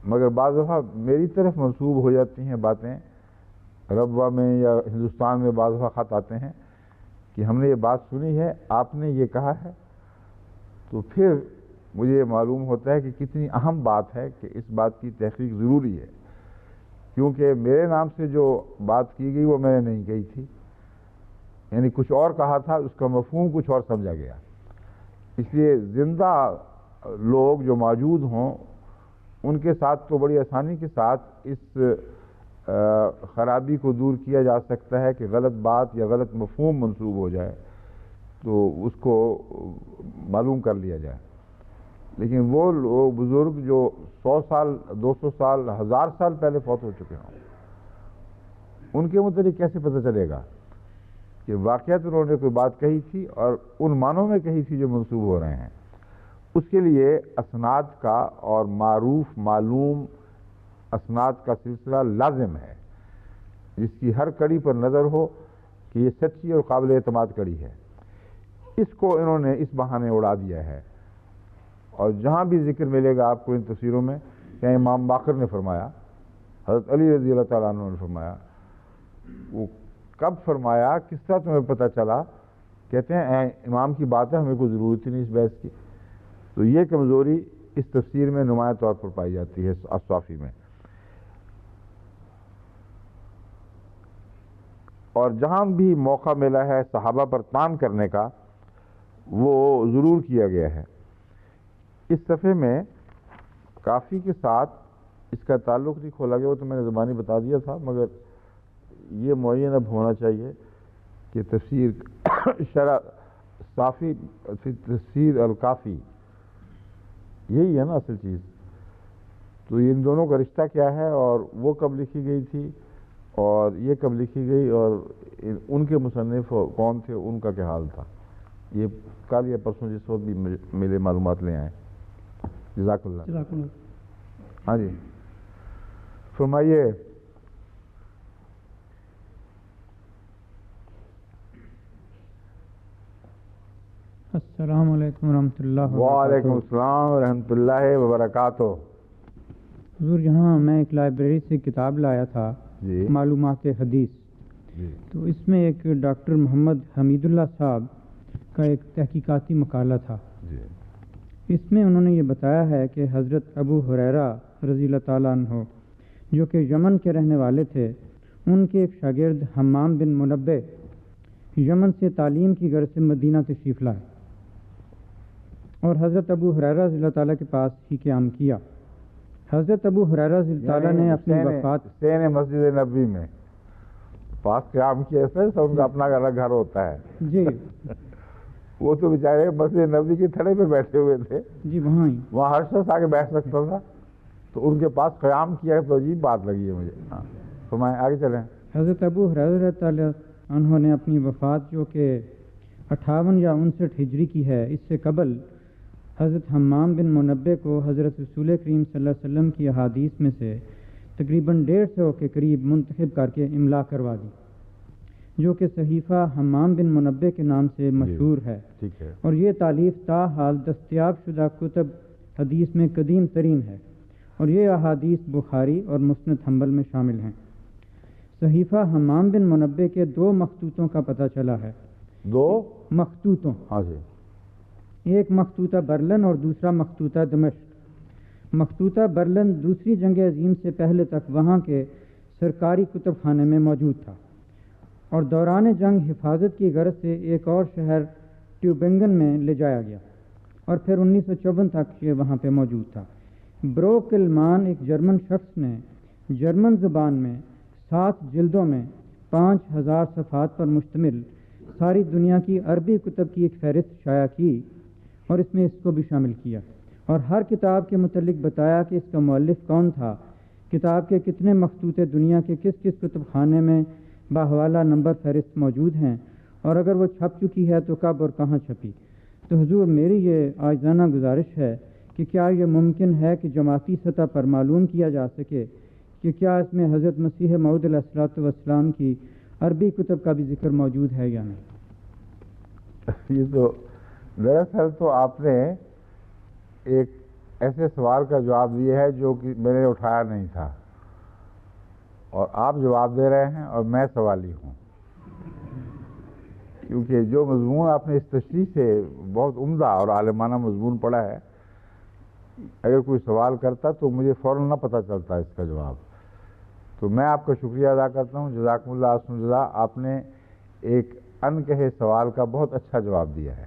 مگر بعض دفعہ میری طرف منسوب ہو جاتی ہیں باتیں، ربوہ میں یا ہندوستان میں بعض دفعہ خط آتے ہیں کہ ہم نے یہ بات سنی ہے، آپ نے یہ کہا ہے، تو پھر مجھے یہ معلوم ہوتا ہے کہ کتنی اہم بات ہے کہ اس بات کی تحقیق ضروری ہے، کیونکہ میرے نام سے جو بات کی گئی وہ میں نے نہیں کہی تھی، یعنی کچھ اور کہا تھا، اس کا مفہوم کچھ اور سمجھا گیا۔ اس لیے زندہ لوگ جو موجود ہوں ان کے ساتھ تو بڑی آسانی کے ساتھ اس خرابی کو دور کیا جا سکتا ہے کہ غلط بات یا غلط مفہوم منسوب ہو جائے تو اس کو معلوم کر لیا جائے، لیکن وہ لوگ بزرگ جو 100 سال 200 سال 1000 سال پہلے فوت ہو چکے ہوں ان کے متعلق کیسے پتہ چلے گا کہ واقعات انہوں نے کوئی بات کہی تھی اور ان معنوں میں کہی تھی جو منسوب ہو رہے ہیں؟ اس کے لیے اسناد کا اور معروف معلوم اسناد کا سلسلہ لازم ہے، جس کی ہر کڑی پر نظر ہو کہ یہ سچی اور قابل اعتماد کڑی ہے۔ اس کو انہوں نے اس بہانے اڑا دیا ہے، اور جہاں بھی ذکر ملے گا آپ کو ان تفسیروں میں کہ امام باقر نے فرمایا، حضرت علی رضی اللہ تعالیٰ عنہ نے فرمایا، وہ کب فرمایا، کس طرح تمہیں پتہ چلا؟ کہتے ہیں امام کی بات ہے، ہمیں کوئی ضرورت ہی نہیں اس بحث کی۔ تو یہ کمزوری اس تفسیر میں نمایاں طور پر پائی جاتی ہے الصافی میں۔ اور جہاں بھی موقع ملا ہے صحابہ پر طعن کرنے کا وہ ضرور کیا گیا ہے۔ اس صفحے میں کافی کے ساتھ اس کا تعلق نہیں کھولا گیا، وہ تو میں نے زبانی بتا دیا تھا، مگر یہ معین اب ہونا چاہیے کہ تفسیر شرح صافی تفسیر الکافی یہی ہے نا اصل چیز۔ تو ان دونوں کا رشتہ کیا ہے، اور وہ کب لکھی گئی تھی اور یہ کب لکھی گئی، اور ان کے مصنف کون تھے، ان کا کیا حال تھا، یہ کل یا پرسوں جس وقت بھی ملے معلومات لے آئیں۔ جزاک اللہ۔ ہاں جی فرمائیے۔ السلام علیکم ورحمۃ اللہ وبرکاتہ۔ وعلیکم السلام ورحمۃ اللہ وبرکاتہ۔ حضور یہاں میں ایک لائبریری سے کتاب لایا تھا، جی معلومات حدیث، جی تو اس میں ایک ڈاکٹر محمد حمید اللہ صاحب کا ایک تحقیقاتی مقالہ تھا۔ جی اس میں انہوں نے یہ بتایا ہے کہ حضرت ابو ہریرہ رضی اللہ تعالیٰ عنہ جو کہ یمن کے رہنے والے تھے، ان کے ایک شاگرد حمام بن منبع یمن سے تعلیم کی غرض سے مدینہ تشریف لائے اور حضرت ابو ہریرہ رضی اللہ تعالیٰ کے پاس ہی قیام کیا۔ حضرت ابو ہریرہ رضی اللہ تعالیٰ نے اپنی وفات سین مسجد نبی میں پاس قیام کیا، اس میں سب کا اپنا الگ گھر ہوتا ہے جی وہ تو بیچارے مسجد نبی کے تھڑے پہ بیٹھے ہوئے تھے، جی وہاں ہی وہاں ہر شخص آ کے بیٹھ سکتا تھا، تو ان کے پاس قیام کیا تو عجیب بات لگی ہے مجھے۔ ہاں تو میں آگے چلیں۔ حضرت ابو ہریرہ تعالیٰ انہوں نے اپنی وفات جو کہ 58 یا 59 ہجری کی ہے، اس سے قبل حضرت حمام بن منبع کو حضرت رسول کریم صلی اللہ علیہ وسلم کی احادیث میں سے تقریباً 150 کے قریب منتخب کر کے املا کروا دی، جو کہ صحیفہ حمام بن منبع کے نام سے مشہور ہے، ٹھیک ہے، اور یہ تالیف تاحال دستیاب شدہ کتب حدیث میں قدیم ترین ہے، اور یہ احادیث بخاری اور مسند حنبل میں شامل ہیں۔ صحیفہ حمام بن منبع کے 2 مخطوطوں کا پتہ چلا ہے۔ 2 مخطوطوں، ہاں جی، ایک مخطوطہ برلن اور دوسرا مخطوطہ دمشق۔ مخطوطہ برلن دوسری جنگ عظیم سے پہلے تک وہاں کے سرکاری کتب خانے میں موجود تھا، اور دوران جنگ حفاظت کی غرض سے ایک اور شہر ٹیوبنگن میں لے جایا گیا، اور پھر 1954 تک یہ وہاں پہ موجود تھا۔ بروکلمان ایک جرمن شخص نے جرمن زبان میں 7 جلدوں میں 5000 صفحات پر مشتمل ساری دنیا کی عربی کتب کی ایک فہرست شائع کی، اور اس میں اس کو بھی شامل کیا، اور ہر کتاب کے متعلق بتایا کہ اس کا مؤلف کون تھا، کتاب کے کتنے مخطوطے دنیا کے کس کس کتب خانے میں باحوالہ نمبر فہرست موجود ہیں، اور اگر وہ چھپ چکی ہے تو کب اور کہاں چھپی۔ تو حضور میری یہ عاجزانہ گزارش ہے کہ کیا یہ ممکن ہے کہ جماعتی سطح پر معلوم کیا جا سکے کہ کیا اس میں حضرت مسیح موعود علیہ الصلوۃ والسلام کی عربی کتب کا بھی ذکر موجود ہے یا نہیں؟ یہ تو دراصل تو آپ نے ایک ایسے سوال کا جواب دیا ہے جو کہ میں نے اٹھایا نہیں تھا، اور آپ جواب دے رہے ہیں اور میں سوالی ہوں، کیونکہ جو مضمون آپ نے اس تشریح سے بہت عمدہ اور عالمانہ مضمون پڑھا ہے، اگر کوئی سوال کرتا تو مجھے فوراً نہ پتہ چلتا اس کا جواب۔ تو میں آپ کا شکریہ ادا کرتا ہوں، جزاکم اللہ احسن الجزا، آپ نے ایک ان کہے سوال کا بہت اچھا جواب دیا ہے۔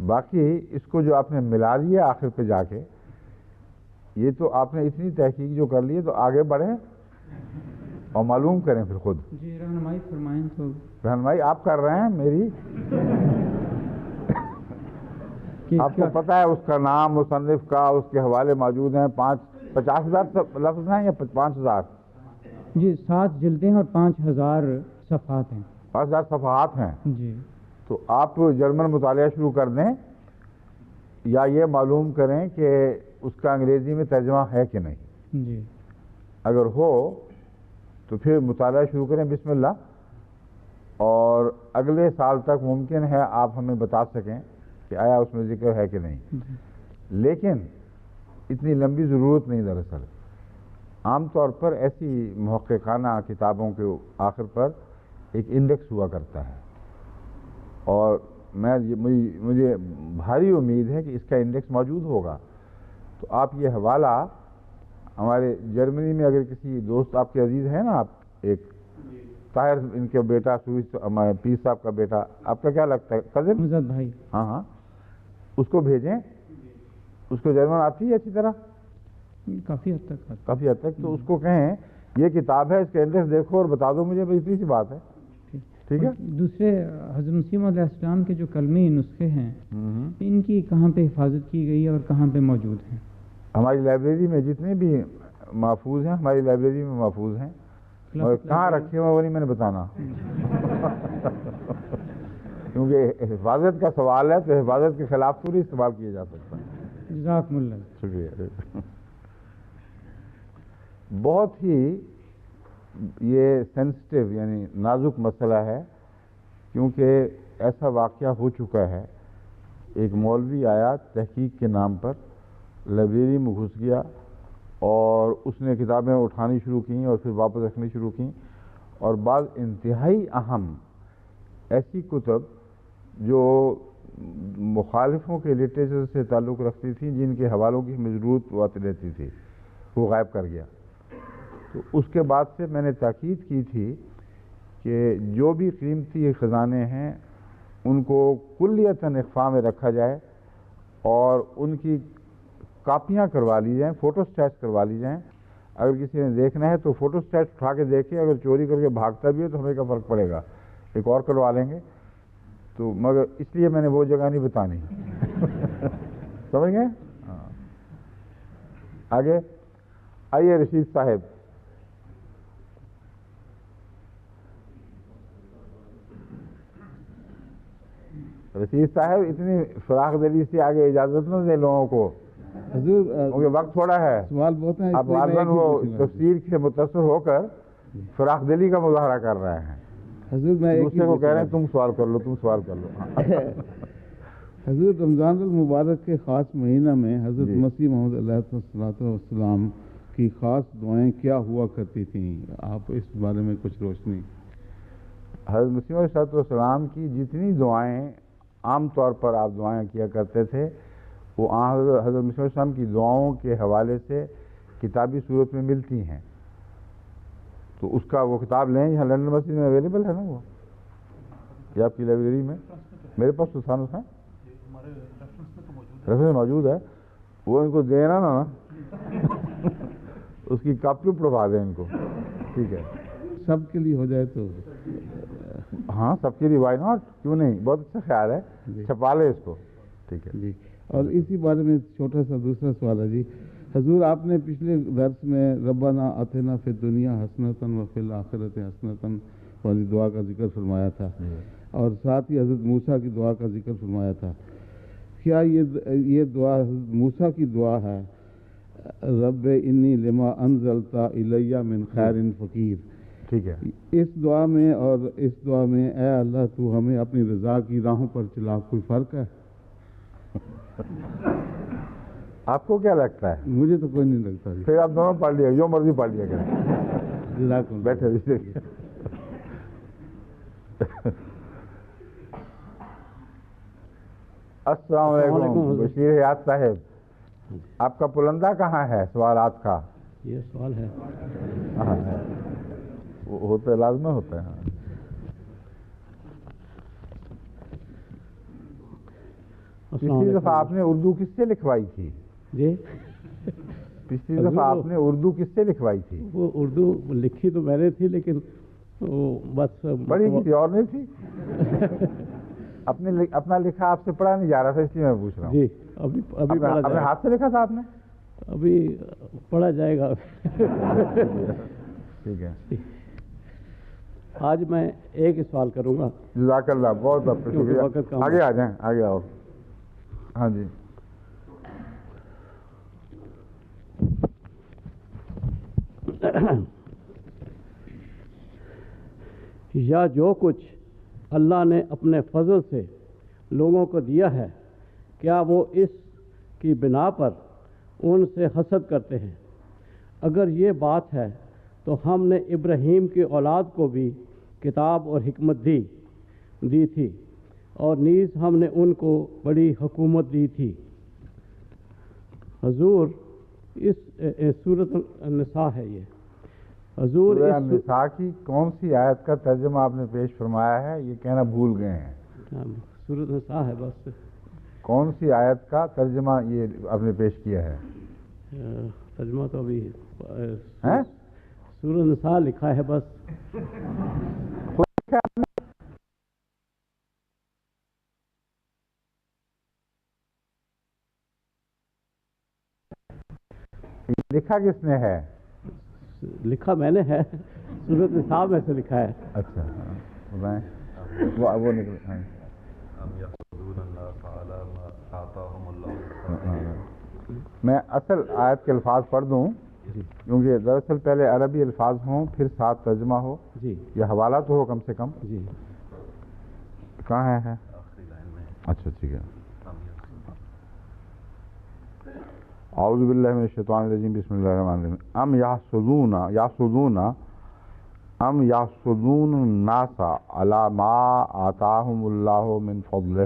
باقی اس کو جو آپ نے ملا لیا آخر پہ جا کے، یہ تو آپ نے اتنی تحقیق جو کر لی ہے، تو آگے بڑھیں اور معلوم کریں پھر خود۔ جی رہنمائی فرمائیں تو۔ رہنمائی آپ کر رہے ہیں میری، آپ کو پتہ ہے اس کا نام، مصنف کا، اس کے حوالے موجود ہیں، 50,000 لفظ ہیں یا 5,000؟ جی 7 جلدیں اور 5000 صفحات ہیں۔ 5,000 صفحات ہیں۔ جی تو آپ جرمن مطالعہ شروع کر دیں، یا یہ معلوم کریں کہ اس کا انگریزی میں ترجمہ ہے کہ نہیں۔ جی اگر ہو تو پھر مطالعہ شروع کریں، بسم اللہ، اور اگلے سال تک ممکن ہے آپ ہمیں بتا سکیں کہ آیا اس میں ذکر ہے کہ نہیں۔ لیکن اتنی لمبی ضرورت نہیں دراصل۔ عام طور پر ایسی محققانہ کتابوں کے آخر پر ایک انڈیکس ہوا کرتا ہے، اور مجھے بھاری امید ہے کہ اس کا انڈیکس موجود ہوگا۔ تو آپ یہ حوالہ ہمارے جرمنی میں اگر کسی دوست آپ کے عزیز ہیں نا، آپ ایک طاہر ان کے بیٹا پیر صاحب کا بیٹا، آپ کا کیا لگتا ہے کزن؟ مزد بھائی، ہاں اس کو بھیجیں، اس کو جرمن آتی ہے اچھی طرح، کافی حد تک کافی حد تک، تو اس کو کہیں یہ کتاب ہے، اس کے انڈیکس دیکھو اور بتا دو مجھے، بس اتنی سی بات ہے، ٹھیک ہے؟ دوسرے حضرت مسیح علیہ السلام کے جو کلمی نسخے ہیں، ان کی کہاں پہ حفاظت کی گئی ہے اور کہاں پہ موجود ہیں؟ ہماری لائبریری میں جتنے بھی محفوظ ہیں، ہماری لائبریری میں محفوظ ہیں، اور کہاں رکھے ہوئے وہ نہیں میں نے بتانا، کیونکہ حفاظت کا سوال ہے تو حفاظت کے خلاف پوری استعمال کیا جا سکتا ہے۔ جزاکم اللہ۔ شکریہ۔ بہت ہی یہ سینسٹیو یعنی نازک مسئلہ ہے، کیونکہ ایسا واقعہ ہو چکا ہے، ایک مولوی آیا تحقیق کے نام پر، لائبریری میں گھس گیا اور اس نے کتابیں اٹھانی شروع کیں اور پھر واپس رکھنی شروع کیں، اور بعض انتہائی اہم ایسی کتب جو مخالفوں کے لٹریچر سے تعلق رکھتی تھیں جن کے حوالوں کی ہمیں ضرورت آتی رہتی تھی، وہ غائب کر گیا۔ تو اس کے بعد سے میں نے تاکید کی تھی کہ جو بھی قیمتی خزانے ہیں ان کو کلیتاً اخفاء میں رکھا جائے اور ان کی کاپیاں کروا لی جائیں، فوٹو اسٹیٹس کروا لی جائیں۔ اگر کسی نے دیکھنا ہے تو فوٹو اسٹیٹس اٹھا کے دیکھے، اگر چوری کر کے بھاگتا بھی ہے تو ہمیں کیا فرق پڑے گا، ایک اور کروا لیں گے۔ تو مگر اس لیے میں نے وہ جگہ نہیں بتانی سمجھ گئے؟ آگے آئیے رشید صاحب۔ رشید صاحب اتنی فراخ دلی سے آگے اجازت نہ دیں لوگوں کو، حضور کیونکہ وقت تھوڑا ہے۔ سوال بہت ہیں، آپ غالباً وہ تفسیر سے متاثر ہو کر فراخ دلی کا مظاہرہ کر رہے ہیں۔ حضور میں ایک دوسرے کو کہہ رہے ہیں تم سوال کر لو، تم سوال کر لو۔ حضور رمضان المبارک کے خاص مہینہ میں حضرت مسیح محمود علیہ السلام کی خاص دعائیں کیا ہوا کرتی تھیں؟ آپ اس بارے میں کچھ روشنی۔ حضرت مسیح علیہ السلام کی جتنی دعائیں عام طور پر آپ دعائیں کیا کرتے تھے وہ حضرت مسیح علیہ السلام کی دعاؤں کے حوالے سے کتابی صورت میں ملتی ہیں۔ تو اس کا وہ کتاب لیں، یہاں لندن مسجد میں اویلیبل ہے نا، وہ یہ آپ کی لائبریری میں، میرے پاس تو تھا نا، ریفرنس موجود ہے، وہ ان کو دینا نا اس کی کاپی پڑھوا دیں ان کو، ٹھیک ہے؟ سب کے لیے ہو جائے تو ہاں سب کے لیے، وائی ناٹ، کیوں نہیں، بہت اچھا خیال ہے، چھپا لے اس کو، ٹھیک ہے جی۔ اور اسی بارے میں چھوٹا سا دوسرا سوال ہے جی، حضور آپ نے پچھلے درس میں ربنا آتنا فی الدنیا حسنۃ وفی الآخرۃ حسنۃ والی دعا کا ذکر فرمایا تھا، اور ساتھ ہی حضرت موسیٰ کی دعا کا ذکر فرمایا تھا۔ کیا یہ دعا حضرت موسیٰ کی دعا ہے، رب انی لما انزلت الی من خیر فقیر؟ ٹھیک ہے۔ اس دعا میں اور اس دعا میں اے اللہ تو ہمیں اپنی رضا کی راہوں پر چلا، کوئی فرق ہے؟ آپ کو کیا لگتا ہے؟ مجھے تو کوئی نہیں لگتا جی۔ پھر آپ دونوں پڑھ لیا، جو مرضی پڑھ لیا کریں، جزاک اللہ۔ بیٹھے رہیے۔ السلام علیکم بشیر حیات صاحب، آپ کا پلندہ کہاں ہے سوالات کا؟ یہ سوال ہے، ہاں وہ ہوتا ہے، لازمہ ہوتا ہے۔ ہاں پچھلی دفعہ آپ نے اردو کس سے لکھوائی تھی؟ جی پچھلی دفعہ آپ نے اردو کس سے لکھوائی تھی؟ وہ اردو لکھی تو میں نے تھی، لیکن وہ بس پڑھی کسی اور نے تھی؟ اپنا لکھا آپ سے پڑھا نہیں جا رہا تھا، اس لیے میں پوچھ رہا ہوں۔ جی ابھی پڑھا اپنے جائے گا، ہاتھ سے لکھا تھا آپ نے؟ ابھی پڑھا جائے گا۔ ٹھیک ہے، آج میں ایک ہی سوال کروں گا۔ جزاک اللہ، بہت بہت شکریہ۔ آگے آ جائیں، آگے آؤ۔ ہاں جی، یا جو کچھ اللہ نے اپنے فضل سے لوگوں کو دیا ہے، کیا وہ اس کی بنا پر ان سے حسد کرتے ہیں؟ اگر یہ بات ہے تو ہم نے ابراہیم کی اولاد کو بھی کتاب اور حکمت دی تھی، اور نیز ہم نے ان کو بڑی حکومت دی تھی۔ حضور اس سورۃ النساء ہے یہ، حضور سورہ النساء کی کون سی آیت کا ترجمہ آپ نے پیش فرمایا ہے؟ یہ کہنا بھول گئے ہیں۔ سورۃ النساء ہے بس، کون سی آیت کا ترجمہ یہ آپ نے پیش کیا ہے؟ ترجمہ تو ابھی سورۃ النساء لکھا ہے بس۔ لکھا کس نے ہے؟ لکھا میں نے ہے، سورۃ النساء میں سے لکھا ہے۔ اچھا بتائیں، وہ نکل۔ میں اصل آیت کے الفاظ پڑھ دوں کیونکہ دراصل پہلے عربی الفاظ ہوں پھر ساتھ ترجمہ ہو، جی یا حوالہ تو ہو کم سے کم۔ جی کہاں ہے؟ اچھا ٹھیک ہے۔ اعوذ باللہ من الشیطان الرجیم، بسم اللہ الرحمن الرحیم۔ ام یحسدون الناس علی ما آتاہم اللہ من فضلہ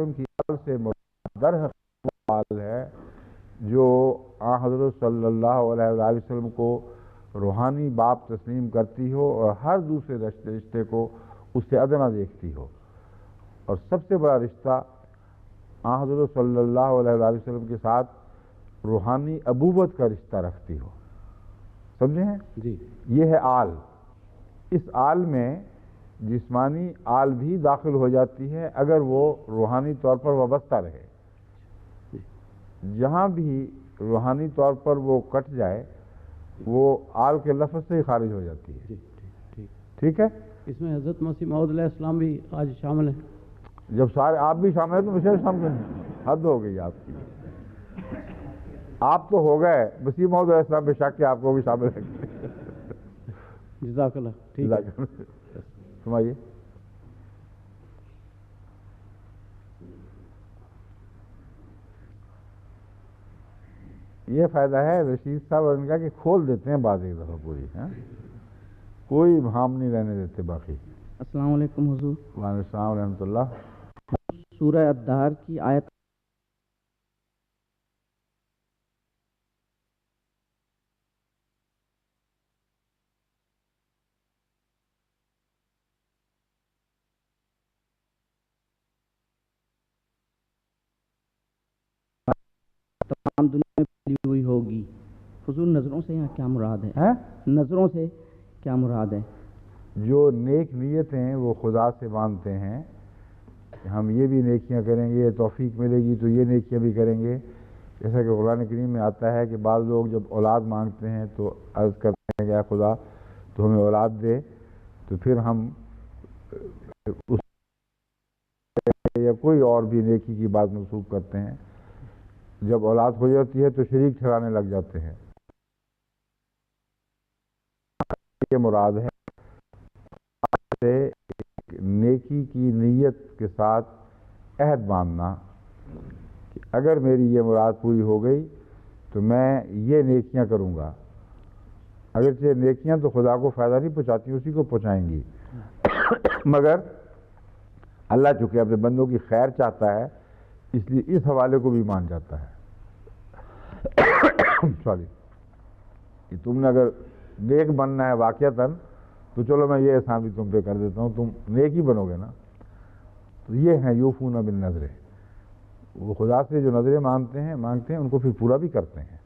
وسلم کی آل سے در حقیقت آل ہے جو آن حضرت صلی اللہ علیہ وآلہ وسلم کو روحانی باپ تسلیم کرتی ہو اور ہر دوسرے رشتے کو اس سے ادنا دیکھتی ہو، اور سب سے بڑا رشتہ آن حضرت صلی اللہ علیہ وآلہ وسلم کے ساتھ روحانی ابوت کا رشتہ رکھتی ہو. سمجھے ہیں؟ جی. یہ ہے آل. اس آل میں جسمانی آل بھی داخل ہو جاتی ہے اگر وہ روحانی طور پر وابستہ رہے. جہاں بھی روحانی طور پر وہ کٹ جائے وہ آل کے لفظ سے ہی خارج ہو جاتی ہے. ٹھیک ہے؟ اس میں حضرت مسیح موعود علیہ السلام بھی آج شامل ہیں. جب سارے آپ بھی شامل ہیں تو مجھے شامل ہیں. حد ہو گئی آپ کی. آپ تو ہو گئے، مسیح موعود علیہ السلام بے شک کہ آپ کو بھی شامل ہے. جزاک اللہ. ٹھیک ہے. سمائیے. یہ فائدہ ہے رشید صاحب اور ان کا کہ کھول دیتے ہیں بات ایک دفعہ پوری. کوئی ابہام نہیں رہنے دیتے باقی. السلام علیکم حضور. وعلیکم السلام ورحمۃ اللہ. سورہ الدہر کی آیت تمام دنیا میں پھیلی ہوئی ہوگی. حضور نظروں سے یہاں کیا مراد ہے؟ نظروں سے کیا مراد ہے؟ جو نیک نیتیں وہ خدا سے مانتے ہیں کہ ہم یہ بھی نیکیاں کریں گے، یہ توفیق ملے گی تو یہ نیکیاں بھی کریں گے. جیسا کہ قرآن کریم میں آتا ہے کہ بعض لوگ جب اولاد مانگتے ہیں تو عرض کرتے ہیں کہ اے خدا تو ہمیں اولاد دے، تو پھر ہم اس یا کوئی اور بھی نیکی کی بات منسوخ کرتے ہیں. جب اولاد ہو جاتی ہے تو شریک ٹھہرانے لگ جاتے ہیں. یہ مراد ہے نیکی کی نیت کے ساتھ عہد باندھنا کہ اگر میری یہ مراد پوری ہو گئی تو میں یہ نیکیاں کروں گا. اگرچہ نیکیاں تو خدا کو فائدہ نہیں پہنچاتی، اسی کو پہنچائیں گی، مگر اللہ چونکہ اپنے بندوں کی خیر چاہتا ہے اس لیے اس حوالے کو بھی مان جاتا ہے. سوری کہ تم نے اگر نیک بننا ہے واقعتاً تو چلو میں یہ احسان بھی تم پہ کر دیتا ہوں، تم نیک ہی بنو گے نا. تو یہ ہیں یوفون بالنذر، وہ خدا سے جو نظریں مانگتے ہیں ان کو پھر پورا بھی کرتے ہیں.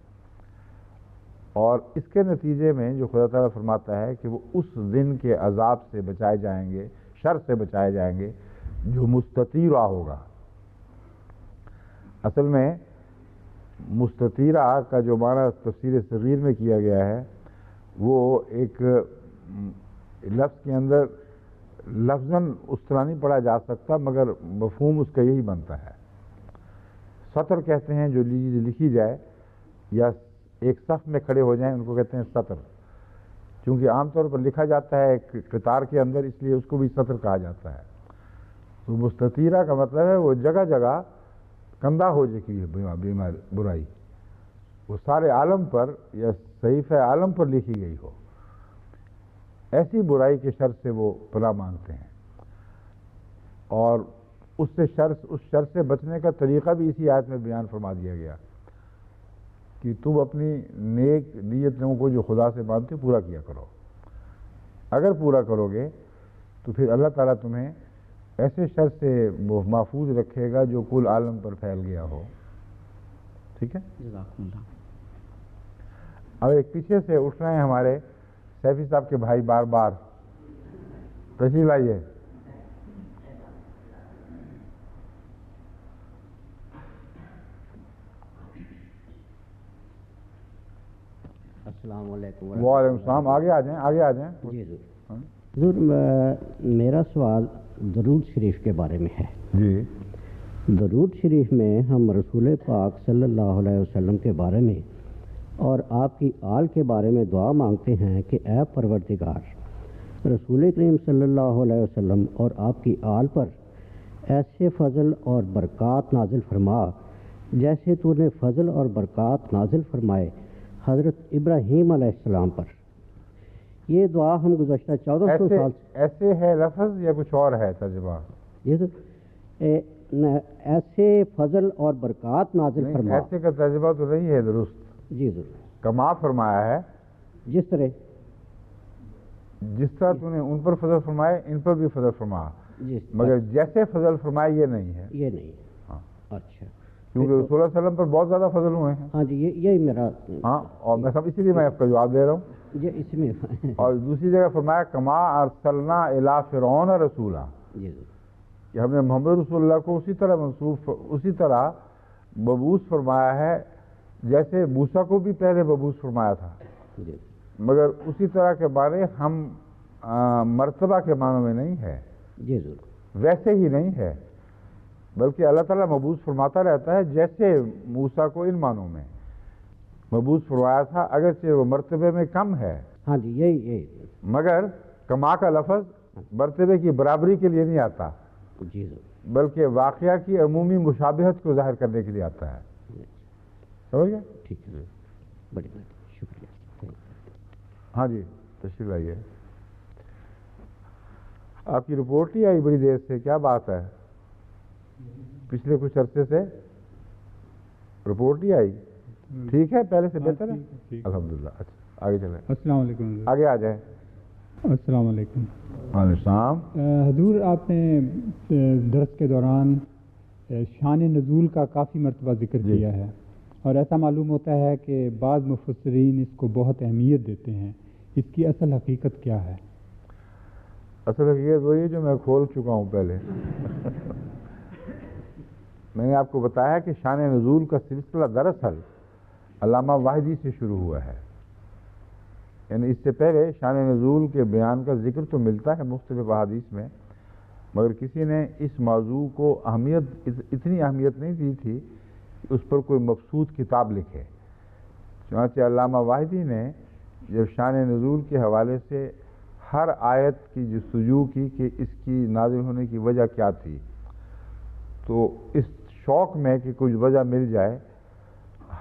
اور اس کے نتیجے میں جو خدا تعالیٰ فرماتا ہے کہ وہ اس دن کے عذاب سے بچائے جائیں گے، شر سے بچائے جائیں گے جو مستطیرہ ہوگا. اصل میں مستطیرہ کا جو معنی تفسیر صغیر میں کیا گیا ہے وہ ایک لفظ کے اندر لفظاً اس طرح نہیں پڑھا جا سکتا مگر مفہوم اس کا یہی بنتا ہے. سطر کہتے ہیں جو لکھی جائے یا ایک صف میں کھڑے ہو جائیں ان کو کہتے ہیں سطر. چونکہ عام طور پر لکھا جاتا ہے ایک قطار کے اندر اس لیے اس کو بھی سطر کہا جاتا ہے. تو مستطیرہ کا مطلب ہے وہ جگہ جگہ کندہ ہو چکی ہے برائی، وہ سارے عالم پر یا صحیفہ عالم پر لکھی گئی ہو. ایسی برائی کے شر سے وہ پناہ مانگتے ہیں، اور اس شر سے بچنے کا طریقہ بھی اسی آیت میں بیان فرما دیا گیا کہ تم اپنی نیک نیتوں کو جو خدا سے مانتے پورا کیا کرو. اگر پورا کرو گے تو پھر اللہ تعالیٰ تمہیں ایسے شر سے محفوظ رکھے گا جو کل عالم پر پھیل گیا ہو. ٹھیک ہے؟ اب ایک پیچھے سے اٹھ رہے ہیں ہمارے سیفی صاحب کے بھائی، بار بار تشریف لائیے. السلام علیکم. وعلیکم السلام. آگے آ جائیں. جی حضور، میرا سوال درود شریف کے بارے میں ہے. جی. درود شریف میں ہم رسول پاک صلی اللہ علیہ وسلم کے بارے میں اور آپ کی آل کے بارے میں دعا مانگتے ہیں کہ اے پروردگار، رسول کریم صلی اللہ علیہ وسلم اور آپ کی آل پر ایسے فضل اور برکات نازل فرما جیسے تو نے فضل اور برکات نازل فرمائے حضرت ابراہیم علیہ السلام پر. یہ دعا ہم گزشتہ 1400 سال ایسے ہے لفظ یا کچھ اور ہے ترجمہ؟ یہ ایسے فضل اور برکات نازل فرما. ایسے کا ترجمہ تو نہیں ہے درست. جی ضرور. کما فرمایا ہے جس طرح تو نے ان پر فضل فرمائے، ان پر بھی فضل فرمایا، جی مگر جیسے فضل فرمائے یہ نہیں ہے. یہ نہیں. ہاں اچھا. کیونکہ رسول اللہ علیہ وسلم پر بہت زیادہ فضل ہوئے ہیں. ہاں جی یہی میرا. ہاں اور میں سب اسی لیے میں آپ کا جواب دے رہا ہوں. یہ اس میں اور دوسری جگہ فرمایا کما ارسلنا الی فرعون رسولا، جی کہ ہم نے محمد رسول اللہ کو اسی طرح مبعوث فرمایا ہے جیسے موسیٰ کو بھی پہلے مبعوث فرمایا تھا، جی مگر اسی طرح کے بارے ہم مرتبہ کے معنوں میں نہیں ہے، جی ضرور. ویسے ہی نہیں ہے، بلکہ اللہ تعالیٰ مبعوث فرماتا رہتا ہے جیسے موسیٰ کو ان معنوں میں مبعوث فرمایا تھا، اگرچہ وہ مرتبے میں کم ہے. ہاں جی یہی. مگر کما کا لفظ مرتبے کی برابری کے لیے نہیں آتا، جی ضرور. بلکہ واقعہ کی عمومی مشابہت کو ظاہر کرنے کے لیے آتا ہے. سمجھ گئے؟ ٹھیک ہے. بڑی بات، شکریہ. ہاں جی تشریف لائیے. آپ کی رپورٹ نہیں آئی بڑی دیر سے، کیا بات ہے؟ پچھلے کچھ عرصے سے رپورٹ نہیں آئی. ٹھیک ہے، پہلے سے بہتر ہے الحمدللہ. اچھا آگے چلیں. السلام علیکم. آگے آ جائیں. السلام علیکم. وعلیکم السلام. حضور آپ نے درس کے دوران شان نزول کا کافی مرتبہ ذکر کیا ہے، اور ایسا معلوم ہوتا ہے کہ بعض مفسرین اس کو بہت اہمیت دیتے ہیں. اس کی اصل حقیقت کیا ہے؟ اصل حقیقت وہی جو میں کھول چکا ہوں پہلے. میں نے آپ کو بتایا کہ شان نزول کا سلسلہ دراصل علامہ واحدی سے شروع ہوا ہے. یعنی اس سے پہلے شان نزول کے بیان کا ذکر تو ملتا ہے مختلف احادیث میں، مگر کسی نے اس موضوع کو اتنی اہمیت نہیں دی تھی کہ اس پر کوئی مبسوط کتاب لکھے. چنانچہ علامہ واحدی نے جب شان نزول کے حوالے سے ہر آیت کی جستجو کی کہ اس کی نازل ہونے کی وجہ کیا تھی، تو اس شوق میں کہ کچھ وجہ مل جائے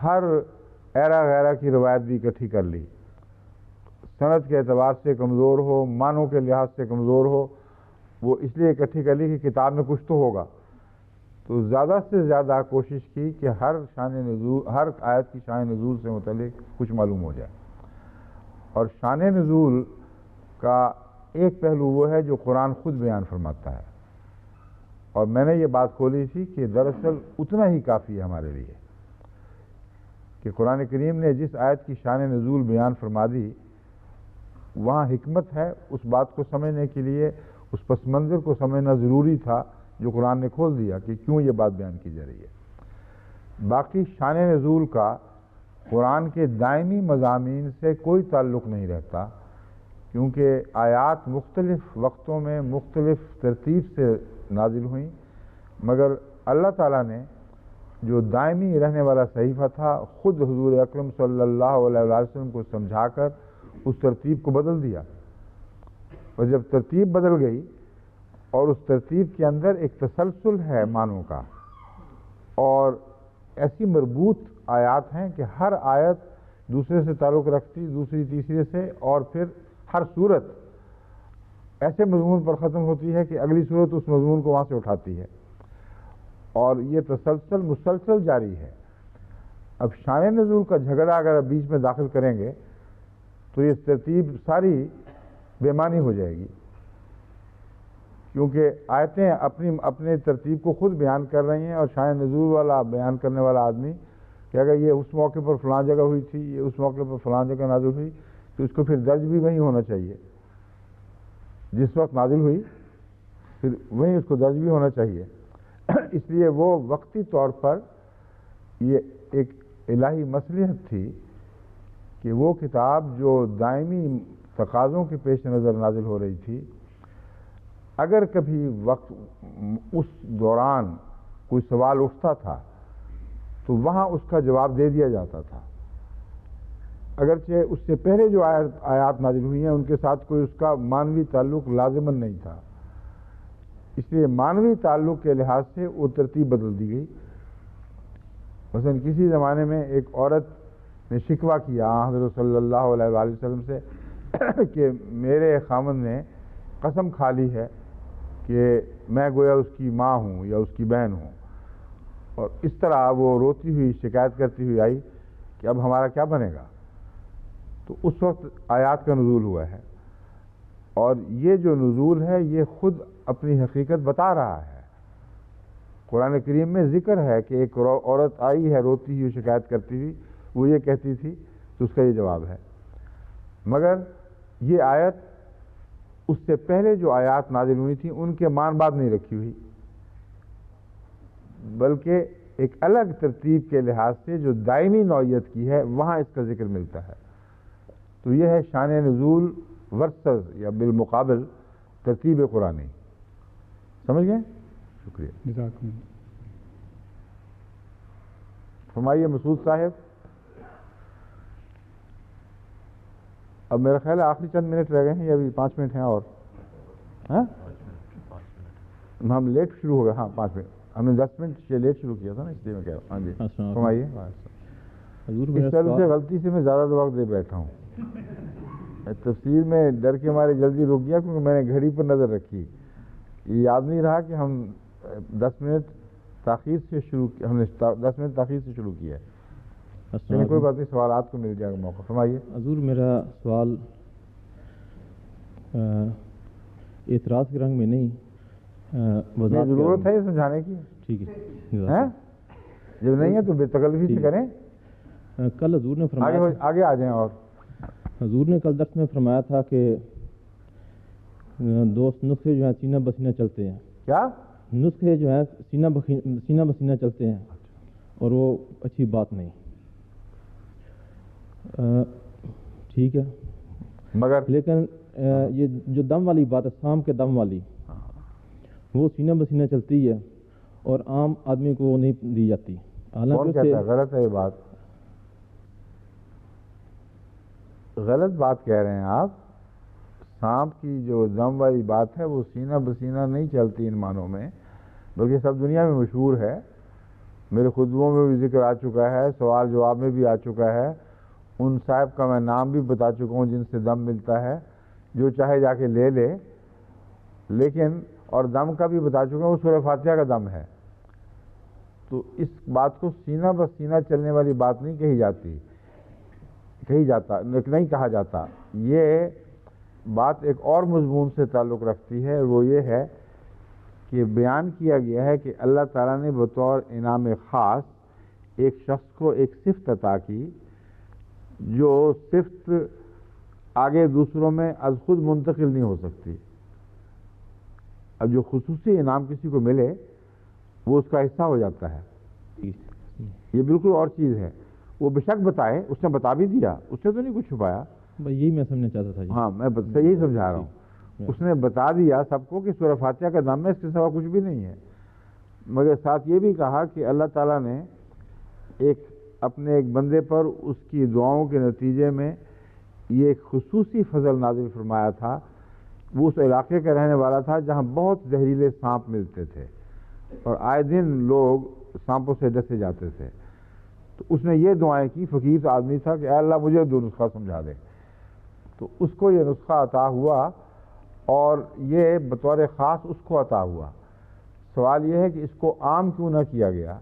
ہر ایرا غیرہ کی روایت بھی اکٹھی کر لی. سند کے اعتبار سے کمزور ہو، معنوں کے لحاظ سے کمزور ہو، وہ اس لیے اکٹھی کر لی کہ کتاب میں کچھ تو ہوگا. تو زیادہ سے زیادہ کوشش کی کہ ہر آیت کی شان نزول سے متعلق کچھ معلوم ہو جائے. اور شان نزول کا ایک پہلو وہ ہے جو قرآن خود بیان فرماتا ہے، اور میں نے یہ بات کھولی تھی کہ دراصل اتنا ہی کافی ہے ہمارے لیے کہ قرآن کریم نے جس آیت کی شان نزول بیان فرما دی وہاں حکمت ہے. اس بات کو سمجھنے کے لیے اس پس منظر کو سمجھنا ضروری تھا جو قرآن نے کھول دیا کہ کیوں یہ بات بیان کی جا رہی ہے. باقی شان نزول کا قرآن کے دائمی مضامین سے کوئی تعلق نہیں رہتا، کیونکہ آیات مختلف وقتوں میں مختلف ترتیب سے نازل ہوئیں، مگر اللہ تعالیٰ نے جو دائمی رہنے والا صحیفہ تھا خود حضور اکرم صلی اللہ علیہ وسلم کو سمجھا کر اس ترتیب کو بدل دیا. اور جب ترتیب بدل گئی اور اس ترتیب کے اندر ایک تسلسل ہے معنوں کا، اور ایسی مربوط آیات ہیں کہ ہر آیت دوسرے سے تعلق رکھتی، دوسری تیسرے سے، اور پھر ہر صورت ایسے مضمون پر ختم ہوتی ہے کہ اگلی صورت اس مضمون کو وہاں سے اٹھاتی ہے، اور یہ تسلسل مسلسل جاری ہے. اب شان نزول کا جھگڑا اگر بیچ میں داخل کریں گے تو یہ ترتیب ساری بے معنی ہو جائے گی، کیونکہ آیتیں اپنے ترتیب کو خود بیان کر رہی ہیں، اور شان نزول والا بیان کرنے والا آدمی کہ اگر یہ اس موقع پر فلاں جگہ ہوئی تھی، یہ اس موقع پر فلاں جگہ نازل ہوئی، تو اس کو پھر درج بھی وہیں ہونا چاہیے. جس وقت نازل ہوئی پھر وہیں اس کو درج بھی ہونا چاہیے. اس لیے وہ وقتی طور پر یہ ایک الہی مصلحت تھی کہ وہ کتاب جو دائمی تقاضوں کے پیش نظر نازل ہو رہی تھی، اگر کبھی وقت اس دوران کوئی سوال اٹھتا تھا تو وہاں اس کا جواب دے دیا جاتا تھا، اگرچہ اس سے پہلے جو آیات نازل ہوئی ہیں ان کے ساتھ کوئی اس کا معنوی تعلق لازماً نہیں تھا. اس لیے معنوی تعلق کے لحاظ سے وہ ترتیب بدل دی گئی. مثلا کسی زمانے میں ایک عورت نے شکوہ کیا حضرت صلی اللہ علیہ وآلہ وسلم سے کہ میرے خامند نے قسم کھا لی ہے کہ میں گویا اس کی ماں ہوں یا اس کی بہن ہوں، اور اس طرح وہ روتی ہوئی شکایت کرتی ہوئی آئی کہ اب ہمارا کیا بنے گا. تو اس وقت آیات کا نزول ہوا ہے، اور یہ جو نزول ہے یہ خود اپنی حقیقت بتا رہا ہے. قرآن کریم میں ذکر ہے کہ ایک عورت آئی ہے روتی ہوئی شکایت کرتی ہوئی، وہ یہ کہتی تھی، تو اس کا یہ جواب ہے. مگر یہ آیت اس سے پہلے جو آیات نازل ہوئی تھیں ان کے مان بعد نہیں رکھی ہوئی، بلکہ ایک الگ ترتیب کے لحاظ سے جو دائمی نوعیت کی ہے وہاں اس کا ذکر ملتا ہے. تو یہ ہے شان نزول ورسز یا بالمقابل ترتیب قرآنی. سمجھ گئے؟ شکریہ. جزاکم اللہ. فرمائیے مسعود صاحب. اب میرا خیال ہے آخری چند منٹ رہ گئے ہیں یا ابھی 5 منٹ ہیں اور؟ ہاں ہم لیٹ شروع ہو گئے. ہاں 5 منٹ ہم نے 10 منٹ سے لیٹ شروع کیا تھا نا، اس لیے میں کہہ رہا ہوں. ہاں جی فرمائیے. اس طرح سے غلطی سے میں زیادہ وقت دے بیٹھا ہوں. تفسیر میں ڈر کے ہمارے جلدی رک گیا کیونکہ میں نے گھڑی پر نظر رکھی. یہ یاد نہیں رہا کہ ہم 10 منٹ تاخیر سے شروع کیا، ہم نے 10 منٹ تاخیر سے شروع کیا ہے. لیکن کوئی بات نہیں، سوالات کو مل جائے گا موقع. فرمائیے. حضور میرا سوال اعتراض کے رنگ میں نہیں، وضاحت ضرورت ہے یہ سمجھانے کی. ٹھیک ہے، جب نہیں ہے تو بے تکلفی سے کریں. کل حضور نے فرمایا، آگے آ جائیں. اور حضور نے کل درس میں فرمایا تھا کہ دوست نسخے جو ہیں سینہ بسینہ چلتے ہیں. کیا نسخے جو ہیں سینہ بسینہ چلتے ہیں اور وہ اچھی بات نہیں. ٹھیک ہے، مگر لیکن یہ جو دم والی بات ہے، سام کے دم والی، وہ سینہ بسینہ چلتی ہے اور عام آدمی کو وہ نہیں دی جاتی. کون کہتا ہے؟ غلط ہے یہ بات. غلط بات کہہ رہے ہیں آپ. سانپ کی جو دم والی بات ہے وہ سینہ بسینہ نہیں چلتی ان معنوں میں، بلکہ سب دنیا میں مشہور ہے. میرے خطبوں میں بھی ذکر آ چکا ہے، سوال جواب میں بھی آ چکا ہے. ان صاحب کا میں نام بھی بتا چکا ہوں جن سے دم ملتا ہے، جو چاہے جا کے لے لے. لیکن اور دم کا بھی بتا چکا ہوں، وہ سورہ فاتحہ کا دم ہے. تو اس بات کو سینہ بسینہ چلنے والی بات نہیں نہیں کہا جاتا. یہ بات ایک اور مضمون سے تعلق رکھتی ہے، وہ یہ ہے کہ بیان کیا گیا ہے کہ اللہ تعالیٰ نے بطور انعام خاص ایک شخص کو ایک صفت عطا کی، جو صفت آگے دوسروں میں از خود منتقل نہیں ہو سکتی. اب جو خصوصی انعام کسی کو ملے وہ اس کا حصہ ہو جاتا ہے. یہ بالکل اور چیز ہے. وہ بے شک بتائے، اس نے بتا بھی دیا، اس نے تو نہیں کچھ چھپایا. یہی میں سمجھنا چاہتا تھا. ہاں میں یہی سمجھا رہا ہوں. اس نے بتا دیا سب کو کہ سورہ فاتحہ کا دم ہے، اس کے سوا کچھ بھی نہیں ہے. مگر ساتھ یہ بھی کہا کہ اللہ تعالیٰ نے اپنے ایک بندے پر اس کی دعاؤں کے نتیجے میں یہ ایک خصوصی فضل نازل فرمایا تھا. وہ اس علاقے کا رہنے والا تھا جہاں بہت زہریلے سانپ ملتے تھے اور آئے دن لوگ سانپوں سے ڈسے جاتے تھے. تو اس نے یہ دعائیں کی. فقیر آدمی تھا کہ اے اللہ مجھے 2 نسخہ سمجھا دے. تو اس کو یہ نسخہ عطا ہوا اور یہ بطور خاص اس کو عطا ہوا. سوال یہ ہے کہ اس کو عام کیوں نہ کیا گیا؟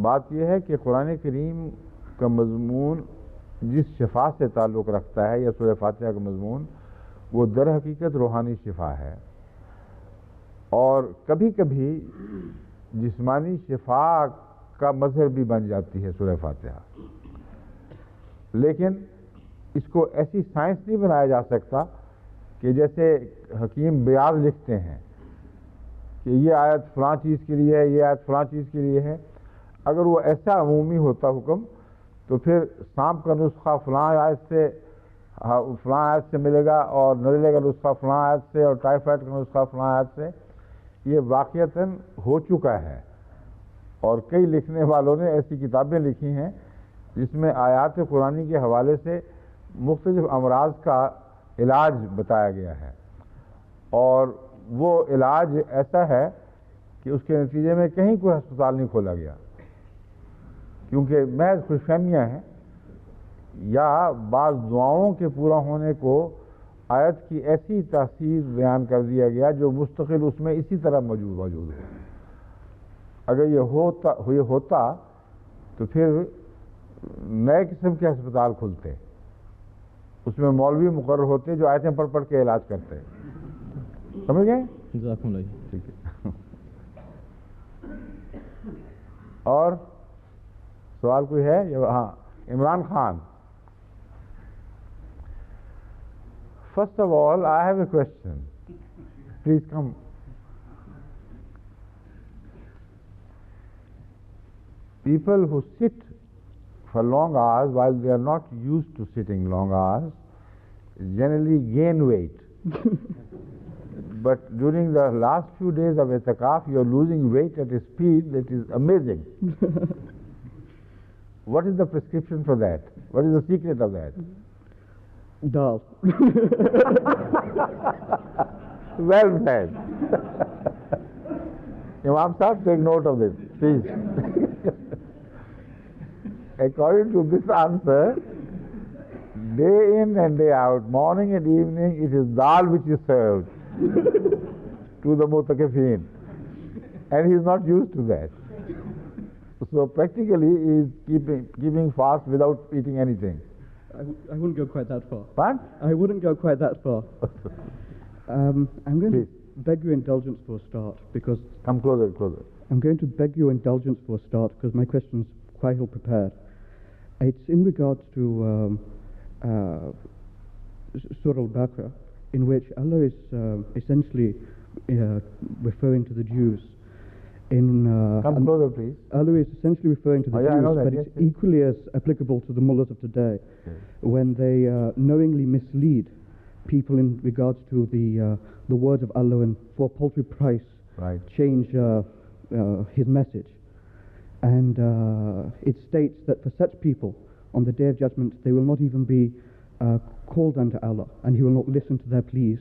بات یہ ہے کہ قرآن کریم کا مضمون جس شفا سے تعلق رکھتا ہے، یا سورہ فاتحہ کا مضمون، وہ در حقیقت روحانی شفا ہے. اور کبھی کبھی جسمانی شفا کا مظہر بھی بن جاتی ہے سورہ فاتحہ. لیکن اس کو ایسی سائنس نہیں بنایا جا سکتا کہ جیسے حکیم بیاض لکھتے ہیں کہ یہ آیت فلاں چیز کے لیے ہے، یہ آیت فلاں چیز کے لیے ہے. اگر وہ ایسا عمومی ہوتا حکم تو پھر سانپ کا نسخہ فلاں آیت سے ملے گا، اور نزلے کا نسخہ فلاں آیت سے، اور ٹائیفائڈ کا نسخہ فلاں آیت سے. یہ واقعتاً ہو چکا ہے، اور کئی لکھنے والوں نے ایسی کتابیں لکھی ہیں جس میں آیات قرآنی کے حوالے سے مختلف امراض کا علاج بتایا گیا ہے. اور وہ علاج ایسا ہے کہ اس کے نتیجے میں کہیں کوئی ہسپتال نہیں کھولا گیا، کیونکہ محض خوش فہمیاں ہیں یا بعض دعاؤں کے پورا ہونے کو آیت کی ایسی تاثیر بیان کر دیا گیا جو مستقل اس میں اسی طرح موجود ہو. اگر یہ ہوتا تو پھر نئے قسم کے ہسپتال کھلتے, اس میں مولوی مقرر ہوتے جو آیتیں پڑھ پڑھ کے علاج کرتے. سمجھ گئے؟ جزاکم اللہ. ٹھیک ہے. اور سوال کوئی ہے؟ ہاں, Imran Khan. First of all, I have a question. Please come. People who sit for long hours while they are not used to sitting long hours generally gain weight. But during the last few days of i'tikaf, you are losing weight at a speed that is amazing. What is the prescription for that? What is the secret of that? Dal. Well said. Imam Sahib, take note of this, please. According to this answer, day in and day out, morning and evening, it is dal which is served to the mutakifin. And he is not used to that. So practically he is keeping fast without eating anything. I wouldn't go quite that far. What? I wouldn't go quite that far. I'm going Please. to beg your indulgence for a start because... Come closer. I'm going to beg your indulgence for a start because my question's quite ill prepared. It's in regards to Surah Al-Baqarah, in which Allah is essentially referring to the Jews. Come closer, please. Allah is essentially referring to the Jews, but yes, it's equally as applicable to the mullahs of today, when they knowingly mislead people in regards to the words of Allah and for a paltry price change His message. And it states that for such people, on the Day of Judgment, they will not even be called unto Allah, and He will not listen to their pleas,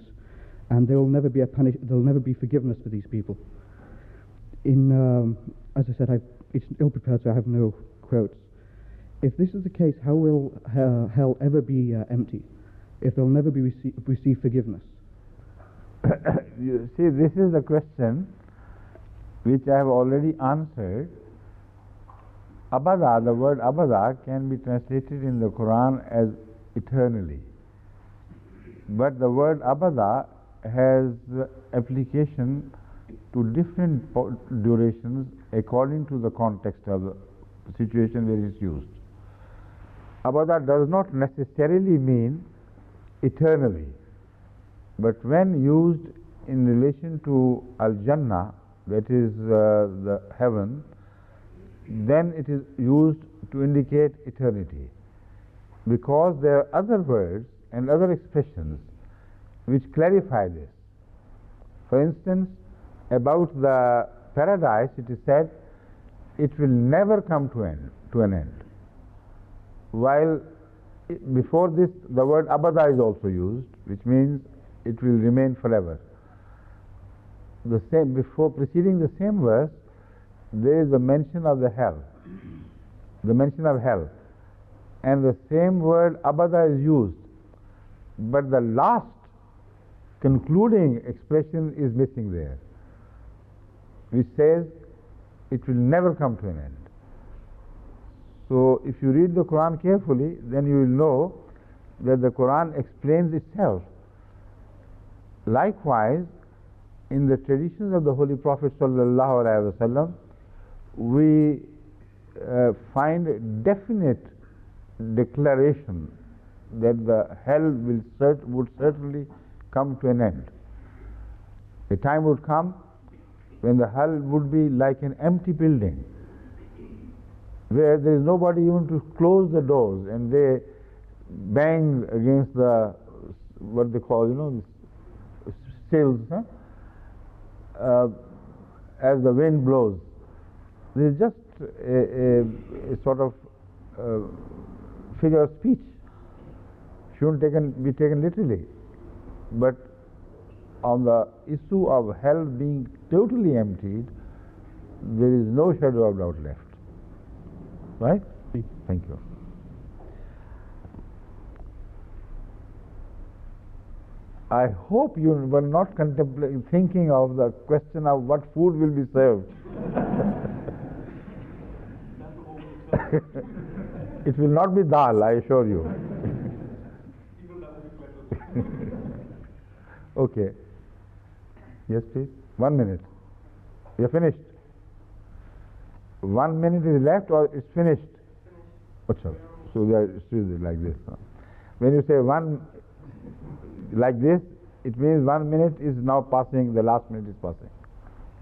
and there will never be forgiveness for these people. As I said, it's ill prepared, so I have no quotes. If this is the case, how will hell ever be empty? If they'll never be receive forgiveness? You see, this is the question which I have already answered. Abada, the word abada can be translated in the Quran as eternally. But the word abada has application to different durations according to the context of the situation where it is used. Abada does not necessarily mean eternally, but when used in relation to Al-Jannah, that is the heaven, then it is used to indicate eternity, because there are other words and other expressions which clarify this. For instance, about the paradise, it is said it will never come to an end. While before this, the word abada is also used, which means it will remain forever. The same, preceding the same verse, there is a mention of the hell, and the same word abada is used, but the last concluding expression is missing there, which says it will never come to an end. So if you read the Quran carefully, then you will know that the Quran explains itself. Likewise, in the traditions of the Holy Prophet sallallahu alaihi wasallam, we find definite declaration that the hell would certainly come to an end. The time would come when the hell would be like an empty building, where there is nobody even to close the doors, and they bang against the, what they call, sills, as the wind blows. There is just a sort of figure of speech. Shouldn't be taken literally. But on the issue of hell being totally emptied, there is no shadow of doubt left. Right? Thank you. I hope you were not thinking of the question of what food will be served. It will not be dal, I assure you. Okay. Yes, please. 1 minute. You're finished. 1 minute is left or it's finished? Achha. So they are still like this. When you say one like this, it means 1 minute is now passing, the last minute is passing.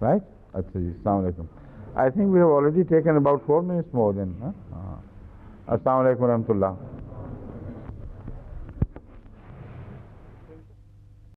Right? Achha ji. Assalamu alaikum. I think we have already taken about 4 minutes more than. Assalamu alaikum wa rahmatullah.